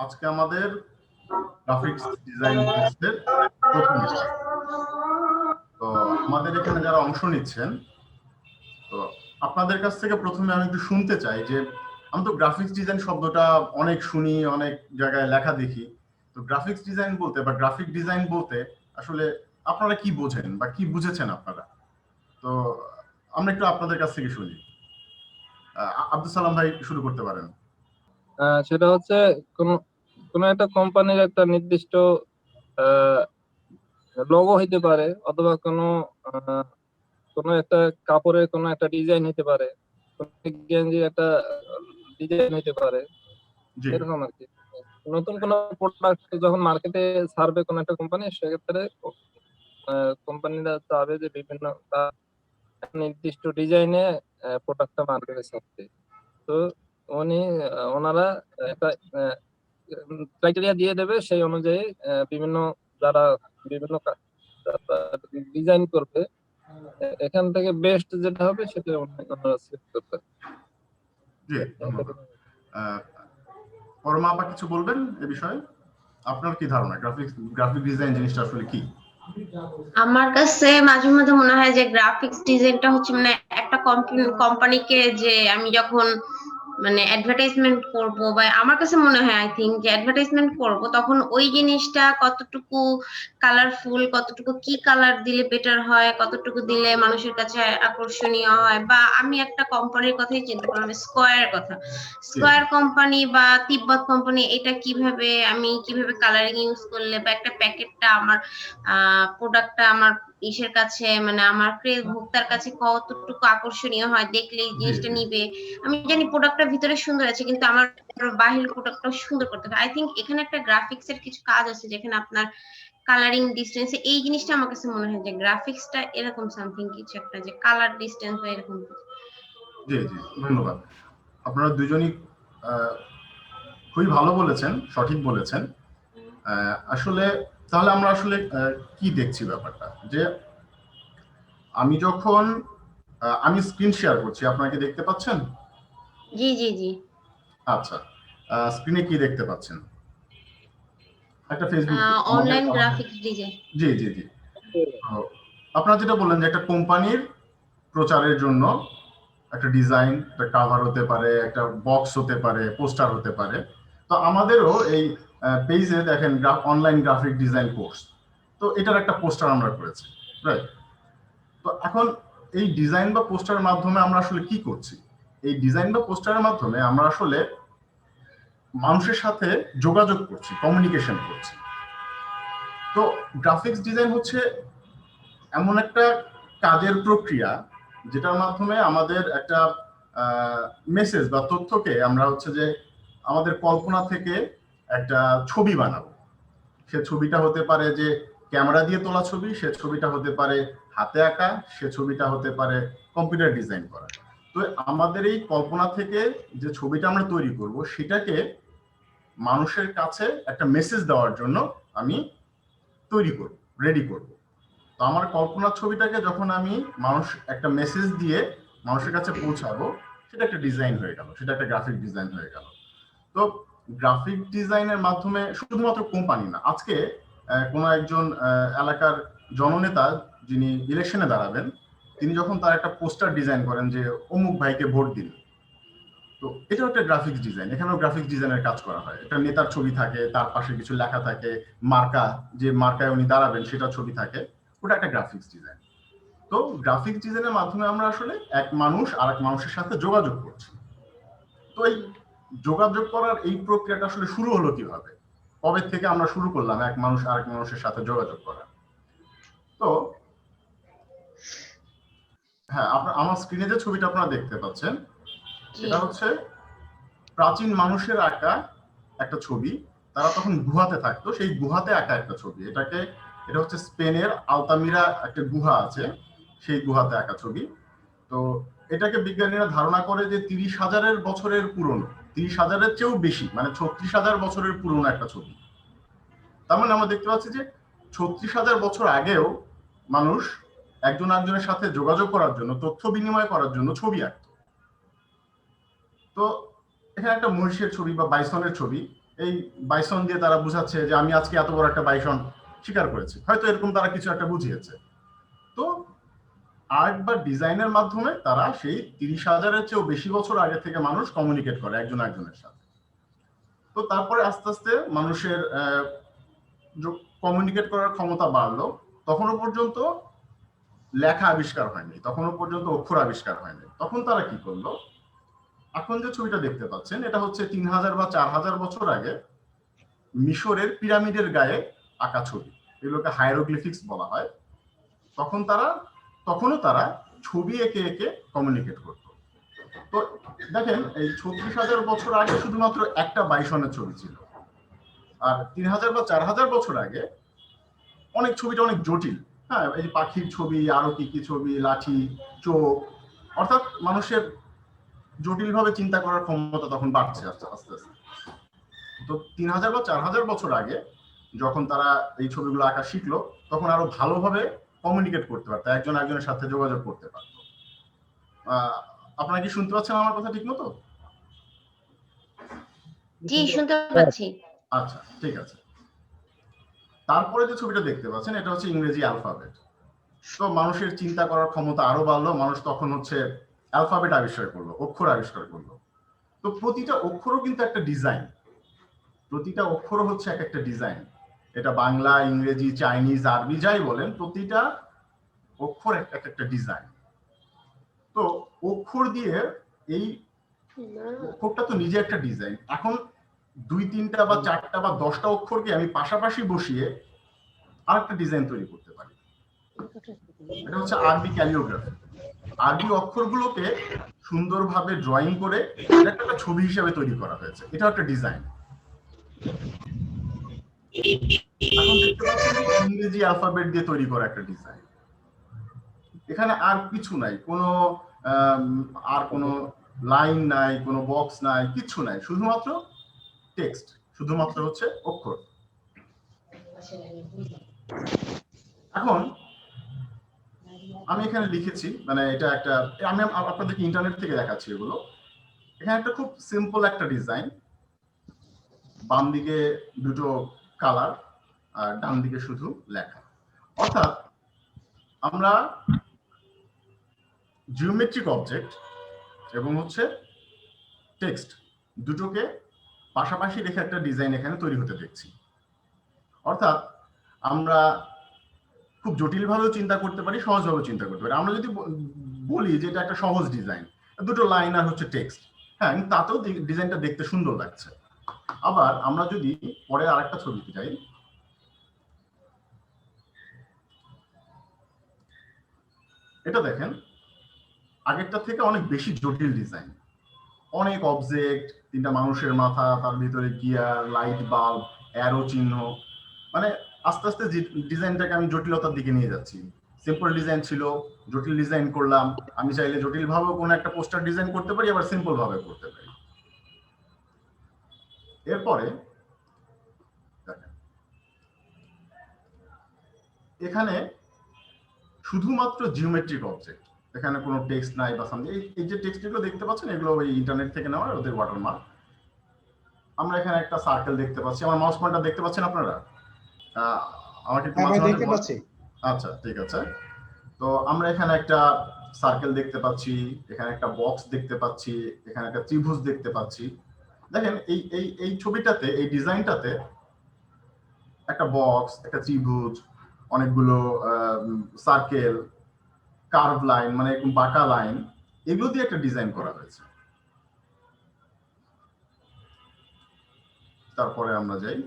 আজকে আমাদের graphics design কোর্সের প্রথম স্টার্ট। তো আমাদের এখানে যারা অংশ নিচ্ছেন, তো আপনাদের কাছ থেকে প্রথমে আমি একটু শুনতে চাই যে আমি তো গ্রাফিক্স ডিজাইন শব্দটা অনেক শুনি, অনেক জায়গায় লেখা দেখি। তো গ্রাফিক্স ডিজাইন বলতে বা গ্রাফিক ডিজাইন বলতে আসলে আপনারা কি বোঝেন বা কি বুঝেছেন আপনারা? তো আমরা একটু আপনাদের কাছ থেকে শুনি। আব্দুল সালাম ভাই শুরু করতে পারেন। সেটা হচ্ছে কোন কোন একটা কোম্পানির একটা নির্দিষ্ট লোগো হইতে পারে, অথবা আহ, কোনো একটা কাপড়ের কোনো একটা ডিজাইন হইতে পারে, কোনো গেঞ্জির একটা ডিজাইন হইতে পারে, জি এরকম আর কি। নতুন কোনো প্রোডাক্ট যখন মার্কেটে ছাড়বে কোন একটা কোম্পানি, সেক্ষেত্রে কোম্পানিরা চাবে যে বিভিন্ন তার নির্দিষ্ট ডিজাইনে প্রোডাক্টটা মার্কেটে ছাড়তে। তো উনি ওনারা একটা ক্রাইটেরিয়া দিয়ে দেবে, সেই অনুযায়ী বিভিন্ন যারা বিভিন্ন ডিজাইন করবে, এখান থেকে বেস্ট যেটা হবে সেটা ওনারা সিলেক্ট করবে। জি ধন্যবাদ। পরমা আপা কিছু বলবেন এ বিষয়ে? আপনার কি ধারণা গ্রাফিক ডিজাইন জিনিসটা আসলে কি? আমার কাছে মাঝে মাঝে মনে হয় যে গ্রাফিক্স ডিজাইনটা হচ্ছে মানে একটা কোম্পানিকে যে আমি যখন মানে অ্যাডভার্টাইজমেন্ট করব, বা আমার কাছে মনে হয় আই থিঙ্ক যে অ্যাডভার্টাইজমেন্ট করব, তখন ওই জিনিসটা কতটুকু কালারফুল, কতটুকু কি কালার দিলে বেটার হয়, কতটুকু দিলে মানুষের কাছে আকর্ষণীয় হয়। বা আমি একটা কোম্পানির কথাই চিন্তা করলাম, স্কয়ার কথা, স্কয়ার কোম্পানি বা তিব্বত কোম্পানি, এটা কিভাবে আমি কিভাবে কালারিং ইউজ করলে বা একটা প্যাকেটটা আমার প্রোডাক্টটা আমার ইসের কাছে মানে আমার ভোক্তার কাছে কতটুকু আকর্ষণীয় হয়, দেখলে এই জিনিসটা নিবে। আমি জানি প্রোডাক্টটার ভিতরে সুন্দর আছে, কিন্তু আমার বাহির প্রোডাক্টটা সুন্দর করতে হবে। আই থিঙ্ক এখানে একটা গ্রাফিক্স এর কিছু কাজ আছে, যেখানে আপনার কালারিং ডিস্টেন্স, এই জিনিসটা আমার কাছে মনে হয় যে গ্রাফিক্সটা এরকম সামথিং কিছু একটা, যে কালার ডিস্টেন্স বা এরকম কিছু। জি জি ধন্যবাদ। আপনারা দুজনই খুবই ভালো বলেছেন, সঠিক বলেছেন। আসলে তাহলে আমরা আসলে কি দেখছি ব্যাপারটা, যে আমি যখন আমি স্ক্রিন শেয়ার করছি, আপনারা কি দেখতে পাচ্ছেন? জি জি জি। আচ্ছা, স্ক্রিনে কি দেখতে পাচ্ছেন? একটা ফেসবুক অনলাইন গ্রাফিক্স ডিজাইন। জি জি জি। আপনারা যেটা বললেন যে একটা কোম্পানির প্রচারের জন্য একটা ডিজাইন, একটা কাভার হতে পারে, একটা বক্স হতে পারে, পোস্টার হতে পারে। তো আমাদেরও এই পেজে দেখেন অনলাইন গ্রাফিক ডিজাইন কোর্স, তো এটার একটা পোস্টার আমরা করেছি, রাইট? তো এখন এই ডিজাইন বা পোস্টারের মাধ্যমে আমরা আসলে কি করছি? এই ডিজাইন বা পোস্টারের মাধ্যমে আমরা আসলে মানুষের সাথে যোগাযোগ করছি, কমিউনিকেশন করছি। তো গ্রাফিক্স ডিজাইন হচ্ছে এমন একটা কাজের প্রক্রিয়া যেটার মাধ্যমে আমাদের একটা মেসেজ বা তথ্যকে আমরা হচ্ছে যে আমাদের কল্পনা থেকে একটা ছবি বানাবো। সে ছবিটা হতে পারে যে ক্যামেরা দিয়ে তোলা ছবি, সে ছবিটা হতে পারে হাতে আঁকা, সে ছবিটা হতে পারে কম্পিউটার ডিজাইন করা। তো আমাদের এই কল্পনা থেকে যে ছবিটা আমরা তৈরি করব, সেটাকে মানুষের কাছে একটা মেসেজ দেওয়ার জন্য আমি তৈরি করব, রেডি করব। তো আমার কল্পনার ছবিটাকে যখন আমি একটা মেসেজ দিয়ে মানুষের কাছে পৌঁছাবো, সেটা একটা ডিজাইন হয়ে গেল, সেটা একটা গ্রাফিক ডিজাইন হয়ে গেল। তো গ্রাফিক ডিজাইনের মাধ্যমে শুধুমাত্র কোম্পানি না, আজকে কোনো একজন এলাকার জননেতা যিনি ইলেকশনে দাঁড়াবেন, তিনি যখন তার একটা পোস্টার ডিজাইন করেন যে অমুক ভাইকে ভোট দিন, তো এটাও একটা গ্রাফিক্স ডিজাইন। এখানেও গ্রাফিক্স ডিজাইনের কাজ করা হয়। একটা নেতার ছবি থাকে, তার পাশে কিছু লেখা থাকে, মার্কা, যে মার্কায় উনি দাঁড়াবেন সেটা ছবি থাকে, ওটা একটা গ্রাফিক্স ডিজাইন। তো গ্রাফিক্স ডিজাইনের মাধ্যমে আমরা আসলে এক মানুষ আর এক মানুষের সাথে যোগাযোগ করছি। তো এই যোগাযোগ করার এই প্রক্রিয়াটা আসলে শুরু হলো কিভাবে, কবে থেকে আমরা শুরু করলাম এক মানুষ আরেক মানুষের সাথে যোগাযোগ করা? তো হ্যাঁ, আমার স্ক্রিনে যে ছবিটা আপনারা দেখতে পাচ্ছেন, সেটা হচ্ছে প্রাচীন মানুষের আঁকা একটা ছবি। তারা তখন গুহাতে থাকতো, সেই গুহাতে আঁকা একটা ছবি। এটা হচ্ছে স্পেনের আলতামিরা একটা গুহা আছে, সেই গুহাতে আঁকা ছবি। তো এটাকে বিজ্ঞানীরা ধারণা করে যে 30,000 বছরের পুরনো, 30,000-এর চেয়েও বেশি, মানে 36,000 বছরের পুরনো একটা ছবি। তার মানে আমরা দেখতে পাচ্ছি যে 36,000 বছর আগেও মানুষ একজন একজনের সাথে যোগাযোগ করার জন্য, তথ্য বিনিময় করার জন্য ছবি আঁকত। তো এখানে একটা মহিষের ছবি বা বাইসনের ছবি, এই বাইসন দিয়ে তারা বুঝাচ্ছে যে আমি আজকে এত বড় একটা বাইসন শিকার করেছি, হয়তো এরকম তারা কিছু একটা বুঝিয়েছে। তো আর্ট বা ডিজাইনের মাধ্যমে তারা সেই 30,000-এর চেয়েও বেশি বছর আগে থেকে মানুষ কমিউনিকেট করে একজন একজনের সাথে। তো তারপরে আস্তে আস্তে মানুষের কমিউনিকেট করার ক্ষমতা বাড়লো। তখনও পর্যন্ত লেখা আবিষ্কার হয়নি, তখনও পর্যন্ত অক্ষর আবিষ্কার হয়নি। তখন তারা কি করলো, এখন যে ছবিটা দেখতে পাচ্ছেন এটা হচ্ছে 3,000 বা 4,000 বছর আগে মিশরের পিরামিডের গায়ে আঁকা ছবি, এগুলোকে হাইরোগ্লিফিক্স বলা হয়। তখনও তারা ছবি এঁকে এঁকে কমিউনিকেট করত। তো দেখেন এই 36,000 বছর আগে শুধুমাত্র একটা বাইসনের ছবি ছিল, আর 3,000 বা 4,000 বছর আগে ছবিটা অনেক জটিল। হ্যাঁ, এই পাখির ছবি, আরো কি কি ছবি, লাঠি, চোখ, অর্থাৎ মানুষের জটিলভাবে চিন্তা করার ক্ষমতা তখন বাড়ছে আস্তে আস্তে। তো 3,000 বা 4,000 বছর আগে যখন তারা এই ছবিগুলো আঁকা শিখলো, তখন আরো ভালোভাবে কমিউনিকেট করতে পারতো, একজন একজনের সাথে যোগাযোগ করতে পারতো। আপনারা কি শুনতে পাচ্ছেন আমার কথা ঠিক মতো? জি, শুনতে পাচ্ছি। আচ্ছা, ঠিক আছে। তারপরে যে ছবিটা দেখতে পাচ্ছেন এটা হচ্ছে ইংরেজি অ্যালফাবেট। তো মানুষের চিন্তা করার ক্ষমতা আরো বাড়লো, মানুষ তখন হচ্ছে অ্যালফাবেট আবিষ্কার করলো, অক্ষর আবিষ্কার করলো। তো প্রতিটা অক্ষরও কিন্তু একটা ডিজাইন, প্রতিটা অক্ষরও হচ্ছে এক একটা ডিজাইন। এটা বাংলা, ইংরেজি, চাইনিজ, আরবি যাই বলেন, প্রতিটা অক্ষর এক একটা ডিজাইন। তো অক্ষর দিয়ে এই অক্ষরটা তো নিজে একটা ডিজাইন। এখন 2, 3টা বা 4টা বা 10টা অক্ষরকে আমি পাশাপাশি বসিয়ে আরেকটা ডিজাইন তৈরি করতে পারি। এটা হচ্ছে আরবি ক্যালিওগ্রাফি। আরবি অক্ষরগুলোকে সুন্দরভাবে ড্রয়িং করে একটা ছবি হিসেবে তৈরি করা হয়েছে, এটা একটা ডিজাইন। এখন দেখতে পাচ্ছেন ইংরেজি অ্যালফাবেট দিয়ে তৈরি করা একটা ডিজাইন। এখানে আর কিছু নাই, কোনো লাইন নাই, কোনো বক্স নাই, কিছু নাই, শুধুমাত্র টেক্সট, শুধুমাত্র হচ্ছে অক্ষর। এখন আমি এখানে লিখেছি, মানে এটা একটা, আমি আপনাদেরকে ইন্টারনেট থেকে দেখাচ্ছি এগুলো। এখানে একটা খুব সিম্পল একটা ডিজাইন, বাম দিকে দুটো কালার আর ডান দিকে শুধু লেখা। অর্থাৎ আমরা জিওমেট্রিক অবজেক্ট এবং হচ্ছে টেক্সট দুটোকে পাশাপাশি রেখে একটা ডিজাইন এখানে তৈরি হতে দেখছি। অর্থাৎ আমরা খুব জটিলভাবেও চিন্তা করতে পারি, সহজভাবেও চিন্তা করতে পারি। আমরা যদি বলি যে এটা একটা সহজ ডিজাইন, দুটো লাইন আর হচ্ছে টেক্সট, হ্যাঁ, তাতেও ডিজাইনটা দেখতে সুন্দর লাগছে। আবার আমরা যদি পরে আরেকটা ছবিতে যাই, এটা দেখেন আগেরটা থেকে অনেক বেশি জটিল ডিজাইন, অনেক অবজেক্ট, 3টা মানুষের মাথা, তার ভিতরে গিয়ার, লাইট বাল্ব, অ্যারো চিহ্ন, মানে আস্তে আস্তে ডিজাইনটাকে আমি জটিলতার দিকে নিয়ে যাচ্ছি। সিম্পল ডিজাইন ছিল, জটিল ডিজাইন করলাম। আমি চাইলে জটিল ভাবেও কোনো একটা পোস্টার ডিজাইন করতে পারি, আবার সিম্পল ভাবে করতে পারি। এরপরে দেখেন এখানে শুধুমাত্র জিওমেট্রিক অবজেক্ট, এখানে কোনো টেক্সট নাই বা সামথিং। এই যে টেক্সটগুলো দেখতে পাচ্ছেন এগুলো ওই ইন্টারনেট থেকে নেওয়া, ওদের ওয়াটারমার্ক। আমরা এখানে একটা সার্কেল দেখতে পাচ্ছি, আমার মাউস পয়েন্টার দেখতে পাচ্ছেন আপনারা? আমাকে একটু মাঝে মাঝে বলুন। আচ্ছা, ঠিক আছে। তো আমরা এখানে একটা সার্কেল দেখতে পাচ্ছি, এখানে একটা বক্স দেখতে পাচ্ছি, এখানে একটা ত্রিভুজ দেখতে পাচ্ছি। দেখেন এই ছবিটাতে, এই ডিজাইনটাতে একটা বক্স, একটা ত্রিভুজ, অনেকগুলো সার্কেল, কার্ভ লাইন, মানে এরকম বাঁকা লাইন, এগুলো দিয়ে একটা ডিজাইন করা হয়েছে। তারপরে আমরা যাই,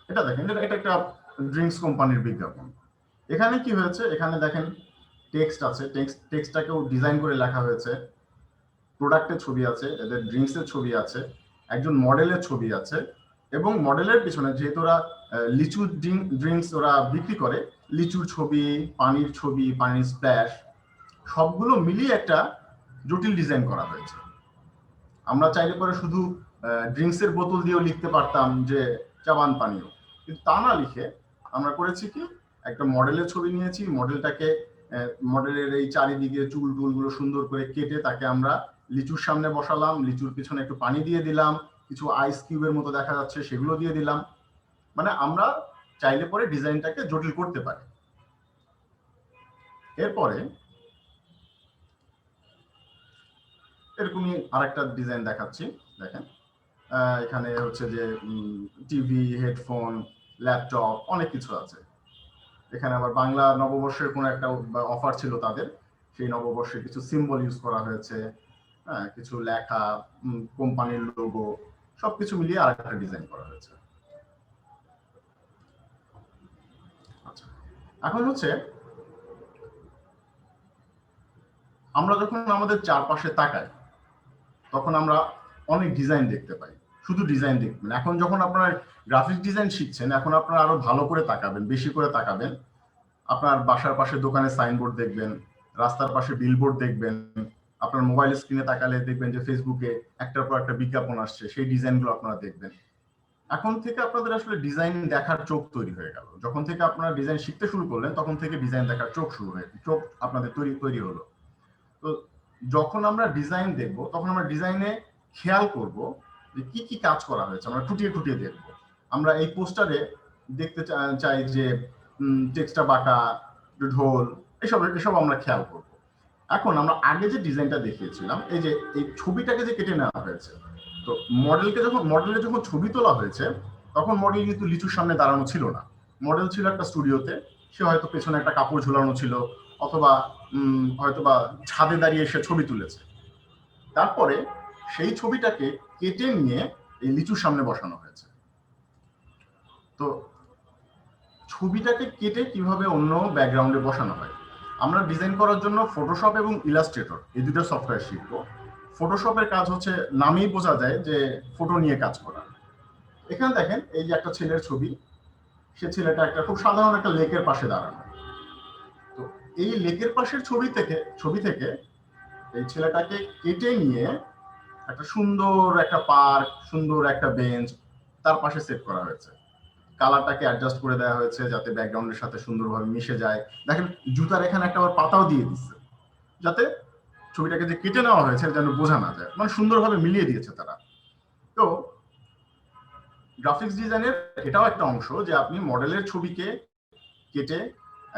এটা দেখেন, এটা একটা ড্রিঙ্কস কোম্পানির বিজ্ঞাপন। এখানে কি হয়েছে, এখানে দেখেন টেক্সট আছে, টেক্সটটাকেও ডিজাইন করে লেখা হয়েছে, প্রোডাক্টের ছবি আছে, এদের ড্রিঙ্কসের ছবি আছে, একজন মডেলের ছবি আছে, এবং মডেলের পিছনে যেহেতু ওরা লিচু ড্রিঙ্কস ওরা বিক্রি করে, লিচুর ছবি, পানির ছবি, পানির স্প্ল্যাশ, সবগুলো মিলিয়ে একটা জটিল ডিজাইন করা হয়েছে। আমরা চাইলে পরে শুধু ড্রিঙ্কসের বোতল দিয়েও লিখতে পারতাম যে চাবান পানীয়, কিন্তু তা না লিখে আমরা করেছি কি, একটা মডেলের ছবি নিয়েছি, মডেলটাকে মডেলের এই চারিদিকে চুল টুলগুলো সুন্দর করে কেটে তাকে আমরা লিচুর সামনে বসালাম, লিচুর পিছনে একটু পানি দিয়ে দিলাম, কিছু আইস কিউবের মতো দেখা যাচ্ছে সেগুলো দিয়ে দিলাম। মানে আমরা চাইলে পরে ডিজাইনটাকে জটিল করতে পারি। এরপরে এরকমই আরেকটা ডিজাইন দেখাচ্ছি, দেখেন এখানে হচ্ছে যে টিভি, হেডফোন, ল্যাপটপ অনেক কিছু আছে। এখানে আবার বাংলা নববর্ষের কোনো একটা অফার ছিল তাদের, সেই নববর্ষে কিছু সিম্বল ইউজ করা হয়েছে, হ্যাঁ, কিছু লেখা, কোম্পানির লোগো, সবকিছু মিলিয়ে আরেকটা ডিজাইন করা হয়েছে। আচ্ছা, এখন হচ্ছে আমরা যখন আমাদের চারপাশে তাকাই তখন আমরা অনেক ডিজাইন দেখতে পাই। শুধু ডিজাইন দেখবেন, এখন যখন আপনারা গ্রাফিক ডিজাইন শিখছেন, এখন আপনারা আরো ভালো করে তাকাবেন, বেশি করে তাকাবেন। আপনার বাসার পাশে দোকানে সাইনবোর্ড দেখবেন, রাস্তার পাশে বিলবোর্ড দেখবেন, আপনার মোবাইল স্ক্রিনে তাকালে দেখবেন যে ফেসবুকে একটার পর একটা বিজ্ঞাপন আসছে, সেই ডিজাইনগুলো আপনারা দেখবেন। এখন থেকে আপনাদের আসলে ডিজাইন দেখার চোখ তৈরি হয়ে গেল। যখন থেকে আপনারা ডিজাইন শিখতে শুরু করলেন তখন থেকে ডিজাইন দেখার চোখ শুরু হয়ে চোখ আপনাদের তৈরি হলো। তো যখন আমরা ডিজাইন দেখব তখন আমরা ডিজাইনে খেয়াল করব যে কি কি কাজ করা হয়েছে, আমরা খুঁটিয়ে খুঁটিয়ে দেখব। আমরা এই পোস্টারে দেখতে চাই যে টেক্সটটা বাঁকা, ঢোল, এসব আমরা খেয়াল করব। এখন আমরা আগে যে ডিজাইনটা দেখিয়েছিলাম, এই যে এই ছবিটাকে যে কেটে নেওয়া হয়েছে, তো মডেলে যখন ছবি তোলা হয়েছে তখন মডেল কিন্তু লিচুর সামনে দাঁড়ানো ছিল না। মডেল ছিল একটা স্টুডিওতে, সে হয়তো পেছনে একটা কাপড় ঝুলানো ছিল, অথবা হয়তোবা ছাদে দাঁড়িয়ে সে ছবি তুলেছে। তারপরে সেই ছবিটাকে কেটে নিয়ে এই লিচুর সামনে বসানো হয়েছে। তো ছবিটাকে কেটে কিভাবে অন্য ব্যাকগ্রাউন্ডে বসানো হয়, আমরা ডিজাইন করার জন্য ফটোশপ এবং ইলাস্ট্রেটর এই দুটো সফটওয়্যার শিখবো। ফটোশপের কাজ হচ্ছে, নামেই বোঝা যায় যে ফটো নিয়ে কাজ করা। এখানে দেখেন এই যে একটা ছেলের ছবি, সে ছেলেটা একটা খুব সাধারণ একটা লেকের পাশে দাঁড়ানো। তো এই লেকের পাশের ছবি থেকে এই ছেলেটাকে কেটে নিয়ে একটা সুন্দর একটা পার্ক, সুন্দর একটা বেঞ্চ তার পাশে সেট করা হয়েছে। কালারটাকে অ্যাডজাস্ট করে দেওয়া হয়েছে যাতে ব্যাকগ্রাউন্ডের সাথে সুন্দরভাবে মিশে যায়। দেখেন জুতার এখানে একটা আবার পাতাও দিয়ে দিচ্ছে, যাতে ছবিটাকে যে কেটে নেওয়া হয়েছে যেন বোঝা না যায়, মানে সুন্দরভাবে মিলিয়ে দিয়েছে তারা। তো গ্রাফিক্স ডিজাইনের এটাও একটা অংশ যে আপনি মডেলের ছবিকে কেটে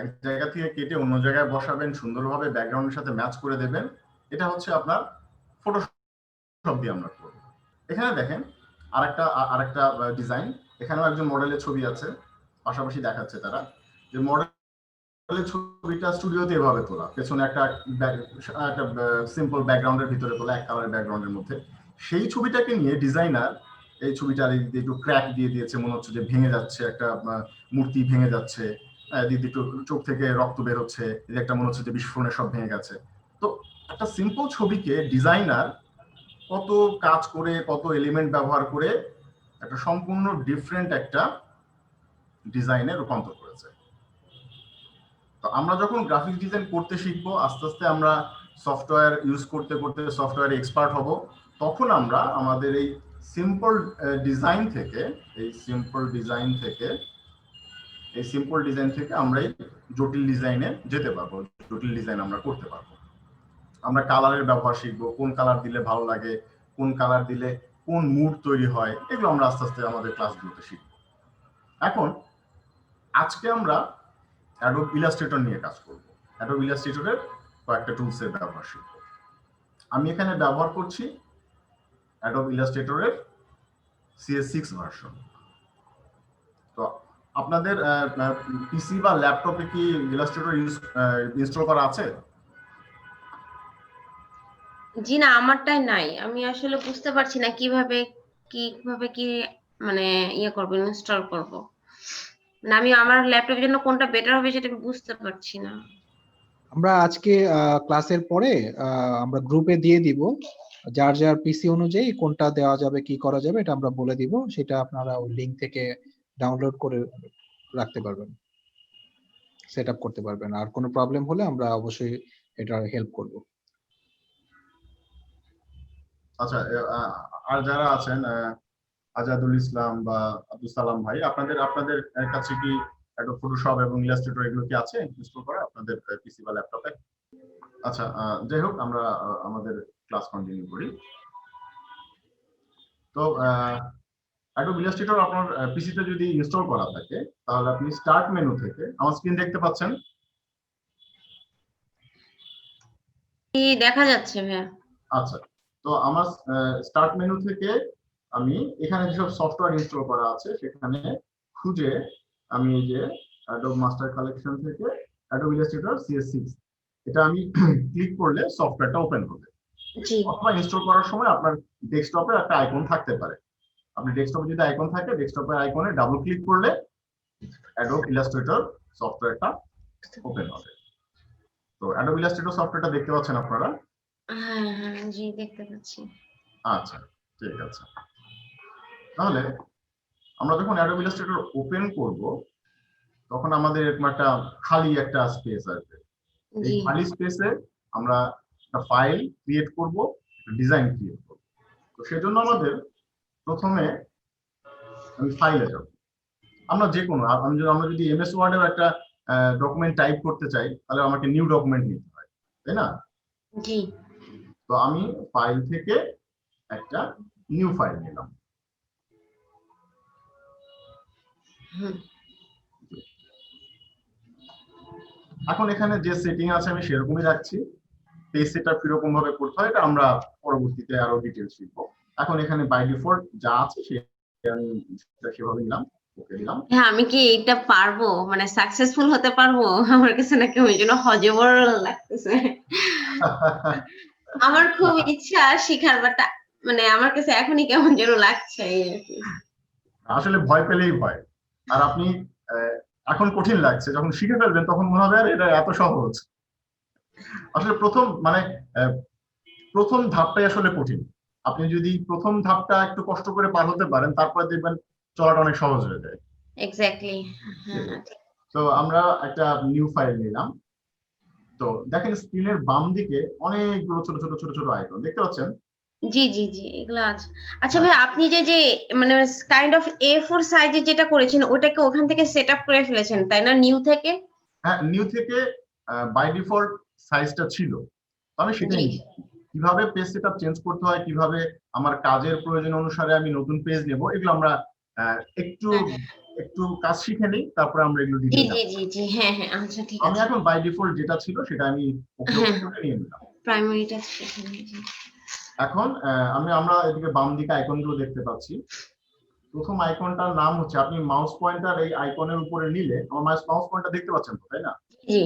এক জায়গা থেকে কেটে অন্য জায়গায় বসাবেন, সুন্দরভাবে ব্যাকগ্রাউন্ডের সাথে ম্যাচ করে দেবেন। এটা হচ্ছে আপনার ফটোশপ দিয়ে আমরা করব। এখানে দেখেন আরেকটা ডিজাইন, এখানেও একজন মডেলের ছবি আছে, পাশাপাশি দেখাচ্ছে তারা যে মডেলের ছবিটা স্টুডিওতে এভাবে তোলা, পেছনে একটা সিম্পল ব্যাকগ্রাউন্ডের ভিতরে তোলা, এক কালারের ব্যাকগ্রাউন্ডের মধ্যে। সেই ছবিটাকে নিয়ে ডিজাইনার এই ছবিটার একটু ক্র্যাক দিয়ে দিয়েছে, মনে হচ্ছে যে ভেঙে যাচ্ছে, একটা মূর্তি ভেঙে যাচ্ছে, দিদি একটু চোখ থেকে রক্ত বের হচ্ছে, একটা মনে হচ্ছে যে বিস্ফোরণে সব ভেঙে গেছে। তো একটা সিম্পল ছবিকে ডিজাইনার কত কাজ করে, কত এলিমেন্ট ব্যবহার করে একটা সম্পূর্ণ ডিফারেন্ট একটা ডিজাইনে রূপান্তর করেছে। তো আমরা যখন গ্রাফিক ডিজাইন করতে শিখবো, আস্তে আস্তে আমরা সফটওয়্যার ইউজ করতে করতে সফটওয়্যারে এক্সপার্ট হব, তখন আমরা আমাদের এই সিম্পল ডিজাইন থেকে আমরা এই জটিল ডিজাইনে যেতে পারবো, জটিল ডিজাইন আমরা করতে পারবো। আমরা কালারের ব্যবহার শিখবো, কোন কালার দিলে ভালো লাগে, কোন কালার দিলে কোন মুড তৈরি হয়, এগুলো আমরা আস্তে আস্তে আমাদের ক্লাসগুলোতে শিখবো। এখন আজকে আমরা অ্যাডোব ইলাস্ট্রেটর নিয়ে কাজ করব। অ্যাডোব ইলাস্ট্রেটরের কয়েকটা টুলসের ব্যবহার শিখব। আমি এখানে ব্যবহার করছি অ্যাডোব ইলাস্ট্রেটরের CS6 ভার্সন। তো আপনাদের পিসি বা ল্যাপটপে কি ইলাস্ট্রেটর ইনস্টল করা আছে? জি না, আমারটাই নাই। আমি আসলে বুঝতে পারছি না কিভাবে কি মানে করব, ইনস্টল করব। না, আমি আমার ল্যাপটপের জন্য কোনটা বেটার হবে সেটা বুঝতে পারছি না। আমরা আজকে ক্লাসের পরে আমরা গ্রুপে দিয়ে দিব, যার যার পিসি অনুযায়ী কোনটা দেওয়া যাবে, কি করা যাবে এটা আমরা বলে দিব, সেটা আপনারা ওই লিংক থেকে ডাউনলোড করে রাখতে পারবেন, সেট আপ করতে পারবেন। আর কোনো প্রবলেম হলে আমরা অবশ্যই এটা হেল্প করব। আচ্ছা, আর যারা আছেন আজাদুল ইসলাম বা আব্দুল সালাম ভাই, আপনাদের কাছে কি একটা ফটোশপ এবং ইলাস্ট্রেটর এগুলো কি আছে ইনস্টল করা আপনাদের? আপনাদের পিসি বা ল্যাপটপে। আচ্ছা, যাই হোক আমরা আমাদের ক্লাস কন্টিনিউ করি। তো Adobe Illustrator আপনার পিসিতে যদি ইনস্টল করা থাকে তাহলে আপনি স্টার্ট মেনু থেকে, আমার স্ক্রিন দেখতে পাচ্ছেন? দেখা যাচ্ছে ভাইয়া। আচ্ছা, তো আমার স্টার্ট মেনু থেকে আমি এখানে যেসব সফটওয়্যার ইনস্টল করা আছে সেখানে খুঁজে আমি এই যে Adobe মাস্টার কালেকশন থেকে Adobe Illustrator CS6 এটা আমি ক্লিক করলে সফটওয়্যারটা ওপেন হবে। জি অথবা ইনস্টল করার সময় আপনার ডেস্কটপে একটা আইকন থাকতে পারে। আপনি ডেস্কটপে যদি আইকন থাকে, ডেস্কটপের আইকনে ডাবল ক্লিক করলে Adobe Illustrator সফটওয়্যারটা ওপেন হবে। তো Adobe Illustrator সফটওয়্যারটা দেখতে পাচ্ছেন আপনারা? হ্যাঁ হ্যাঁ জি দেখতে পাচ্ছি। আচ্ছা, ঠিক আছে। তাহলে আমরা যখন Adobe Illustrator ওপেন করব তখন আমাদের এরকম একটা খালি একটা স্পেস আসবে। এই জি খালি স্পেসে আমরা একটা ফাইল ক্রিয়েট করব, ডিজাইন ক্রিয়েট করব। তো সেজন্য আমাদের প্রথমে আমি ফাইলে যাব। আমরা যে কোনো আমরা যদি এমএস ওয়ার্ডেও একটা ডকুমেন্ট টাইপ করতে চাই তাহলে আমাকে নিউ ডকুমেন্ট নিতে হয়, তাই না? জি তো আমি ফাইল থেকে একটা নিউ ফাইল নিলাম। হুম এখন এখানে যে সেটিং আছে আমি সেরকমই রাখছি। পেজ সেটআপ কিরকম ভাবে করতে হয় এটা আমরা পরবর্তীতে আরো ডিটেইলস শিখবো। এখন এখানে বাই ডিফল্ট যা আছে আমি সেভাবে নিলাম, ওকে দিলাম। হ্যাঁ, আমি কি এটা পারবো, মানে সাকসেসফুল হতে পারবো? আমার কাছে নাকি ওই জন্য হজবর লাগতেছে। আমার খুব ইচ্ছা শিখার, বাট মানে আমার কাছে এখনই কেমন যেন লাগছে এই আর কি। আসলে ভয় পেলেই ভয়। আর আপনি এখন কঠিন লাগছে, যখন শিখে ফেলবেন তখন মনে হবে আর এটা এত সহজ। আসলে প্রথম ধাপটাই আসলে কঠিন। আপনি যদি প্রথম ধাপটা একটু কষ্ট করে পার হতে পারেন তারপরে দেখবেন চলাটা অনেক সহজ হয়ে যায়। এক্স্যাক্টলি। তো আমরা একটা নিউ ফাইল নিলাম। তো দেখেন স্ক্রিনের বাম দিকে অনেকগুলো ছোট ছোট ছোট ছোট আইকন দেখতে পাচ্ছেন? জি জি জি এগুলো আছে। আচ্ছা ভাই, আপনি যে যে মানে কাইন্ড অফ A4 সাইজে যেটা করেছেন ওটাকে ওখান থেকে সেট আপ করে ফেলেছেন তাই না, নিউ থেকে? হ্যাঁ, নিউ থেকে বাই ডিফল্ট সাইজটা ছিল, আমি সেটাই জি নিচ্ছি। কিভাবে পেজ সেটআপ চেঞ্জ করতে হয়, কিভাবে আমার কাজের প্রয়োজন অনুসারে আমি নতুন পেজ নেব, এগুলো আমরা একটু একটু কাজ শিখে নিই, তারপরে আমরা এগুলো জি ডিটেইলস। জি জি জি হ্যাঁ হ্যাঁ আচ্ছা ঠিক আমি আছে। এখন বাই ডিফল্ট যেটা ছিল সেটা আমি ওকে হ্যাঁ করে নিয়ে নিলাম। প্রাইমারিটা। এখন আমরা এদিকে বাম দিকে আইকন গুলো দেখতে পাচ্ছি। প্রথম আইকনটার নাম হচ্ছে, আপনি মাউস পয়েন্টার এই আইকনের উপরে নিলে, আমার মাউস পয়েন্টার দেখতে পাচ্ছেন তো, তাই না? জি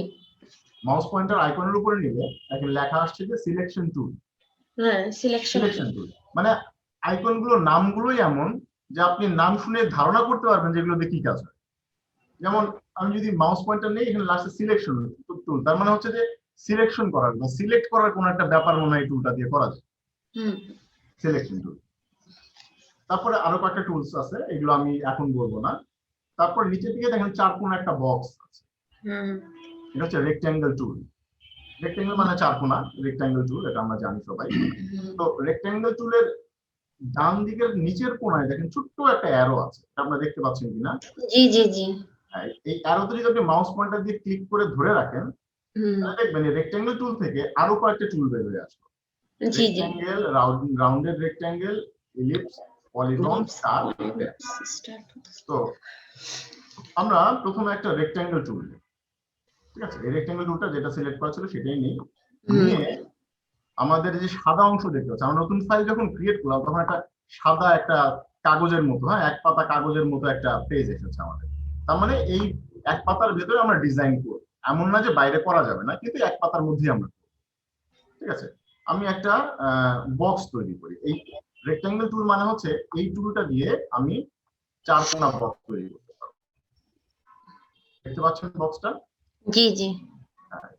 মাউস পয়েন্টার আইকনের উপরে নিলে এখন লেখা আসছে যে সিলেকশন টুল। হ্যাঁ সিলেকশন টুল মানে আইকনগুলোর নামগুলোই এমন যে আপনি নাম শুনে ধারণা করতে পারবেন যে এগুলোতে কি কাজ হয়। যেমন আমি যদি মাউস পয়েন্টার নেই, এখানে লাস্টে সিলেকশন টুল, তার মানে হচ্ছে যে সিলেকশন করার বা সিলেক্ট করার কোন একটা ব্যাপার মনে হয় টুলটা দিয়ে করা যায়, সিলেকশন টুল। তারপরে আরো কয়েকটা টুলস আছে, এগুলো আমি এখন বলবো না। তারপর নিচের দিকে দেখেন চারকোনা একটা বক্স আছে, এটা হচ্ছে রেক্ট্যাঙ্গেল টুল। রেক্ট্যাঙ্গেল মানে চারকোনা, রেক্ট্যাঙ্গেল টুল, এটা আমরা জানি সবাই। তো রেক্ট্যাঙ্গেল টুলের ডান দিকের নিচের কোণায় দেখেন ছোট্ট একটা অ্যারো আছে, এটা আপনারা দেখতে পাচ্ছেন কিনা? জি জি জি এই অ্যারোতে যদি আপনি মাউস পয়েন্টার দিয়ে ক্লিক করে ধরে রাখেন তাহলে দেখবেন এই রেক্ট্যাঙ্গেল টুল থেকে আরো কয়েকটা টুল বের হয়ে আসবে। জি জি rectangle, rounded rectangle, ellipse, polygon, star. তো আমরা প্রথমে একটা রেক্ট্যাঙ্গেল টুল নিই, ঠিক আছে? এই রেক্ট্যাঙ্গেল টুলটা যেটা সিলেক্ট করা ছিল সেটাই নিই। নিয়ে আমাদের যে সাদা অংশ দেখতে পাচ্ছি, আমরা নতুন ফাইল যখন ক্রিয়েট করলাম তখন একটা সাদা একটা কাগজের মতো, হ্যাঁ এক পাতা কাগজের মতো একটা পেজ এসেছে আমাদের। তার মানে এই এক পাতার ভেতরে আমরা ডিজাইন করব, এমন না যে বাইরে করা যাবে না, কিন্তু এক পাতার মধ্যেই আমরা করব, ঠিক আছে? আমি একটা বক্স তৈরি করি। এই রেক্ট্যাঙ্গেল টুল মানে হচ্ছে এই টুলটা দিয়ে আমি চারকোনা বক্স তৈরি করতে পারবো। দেখতে পাচ্ছেন বক্সটা? জি জি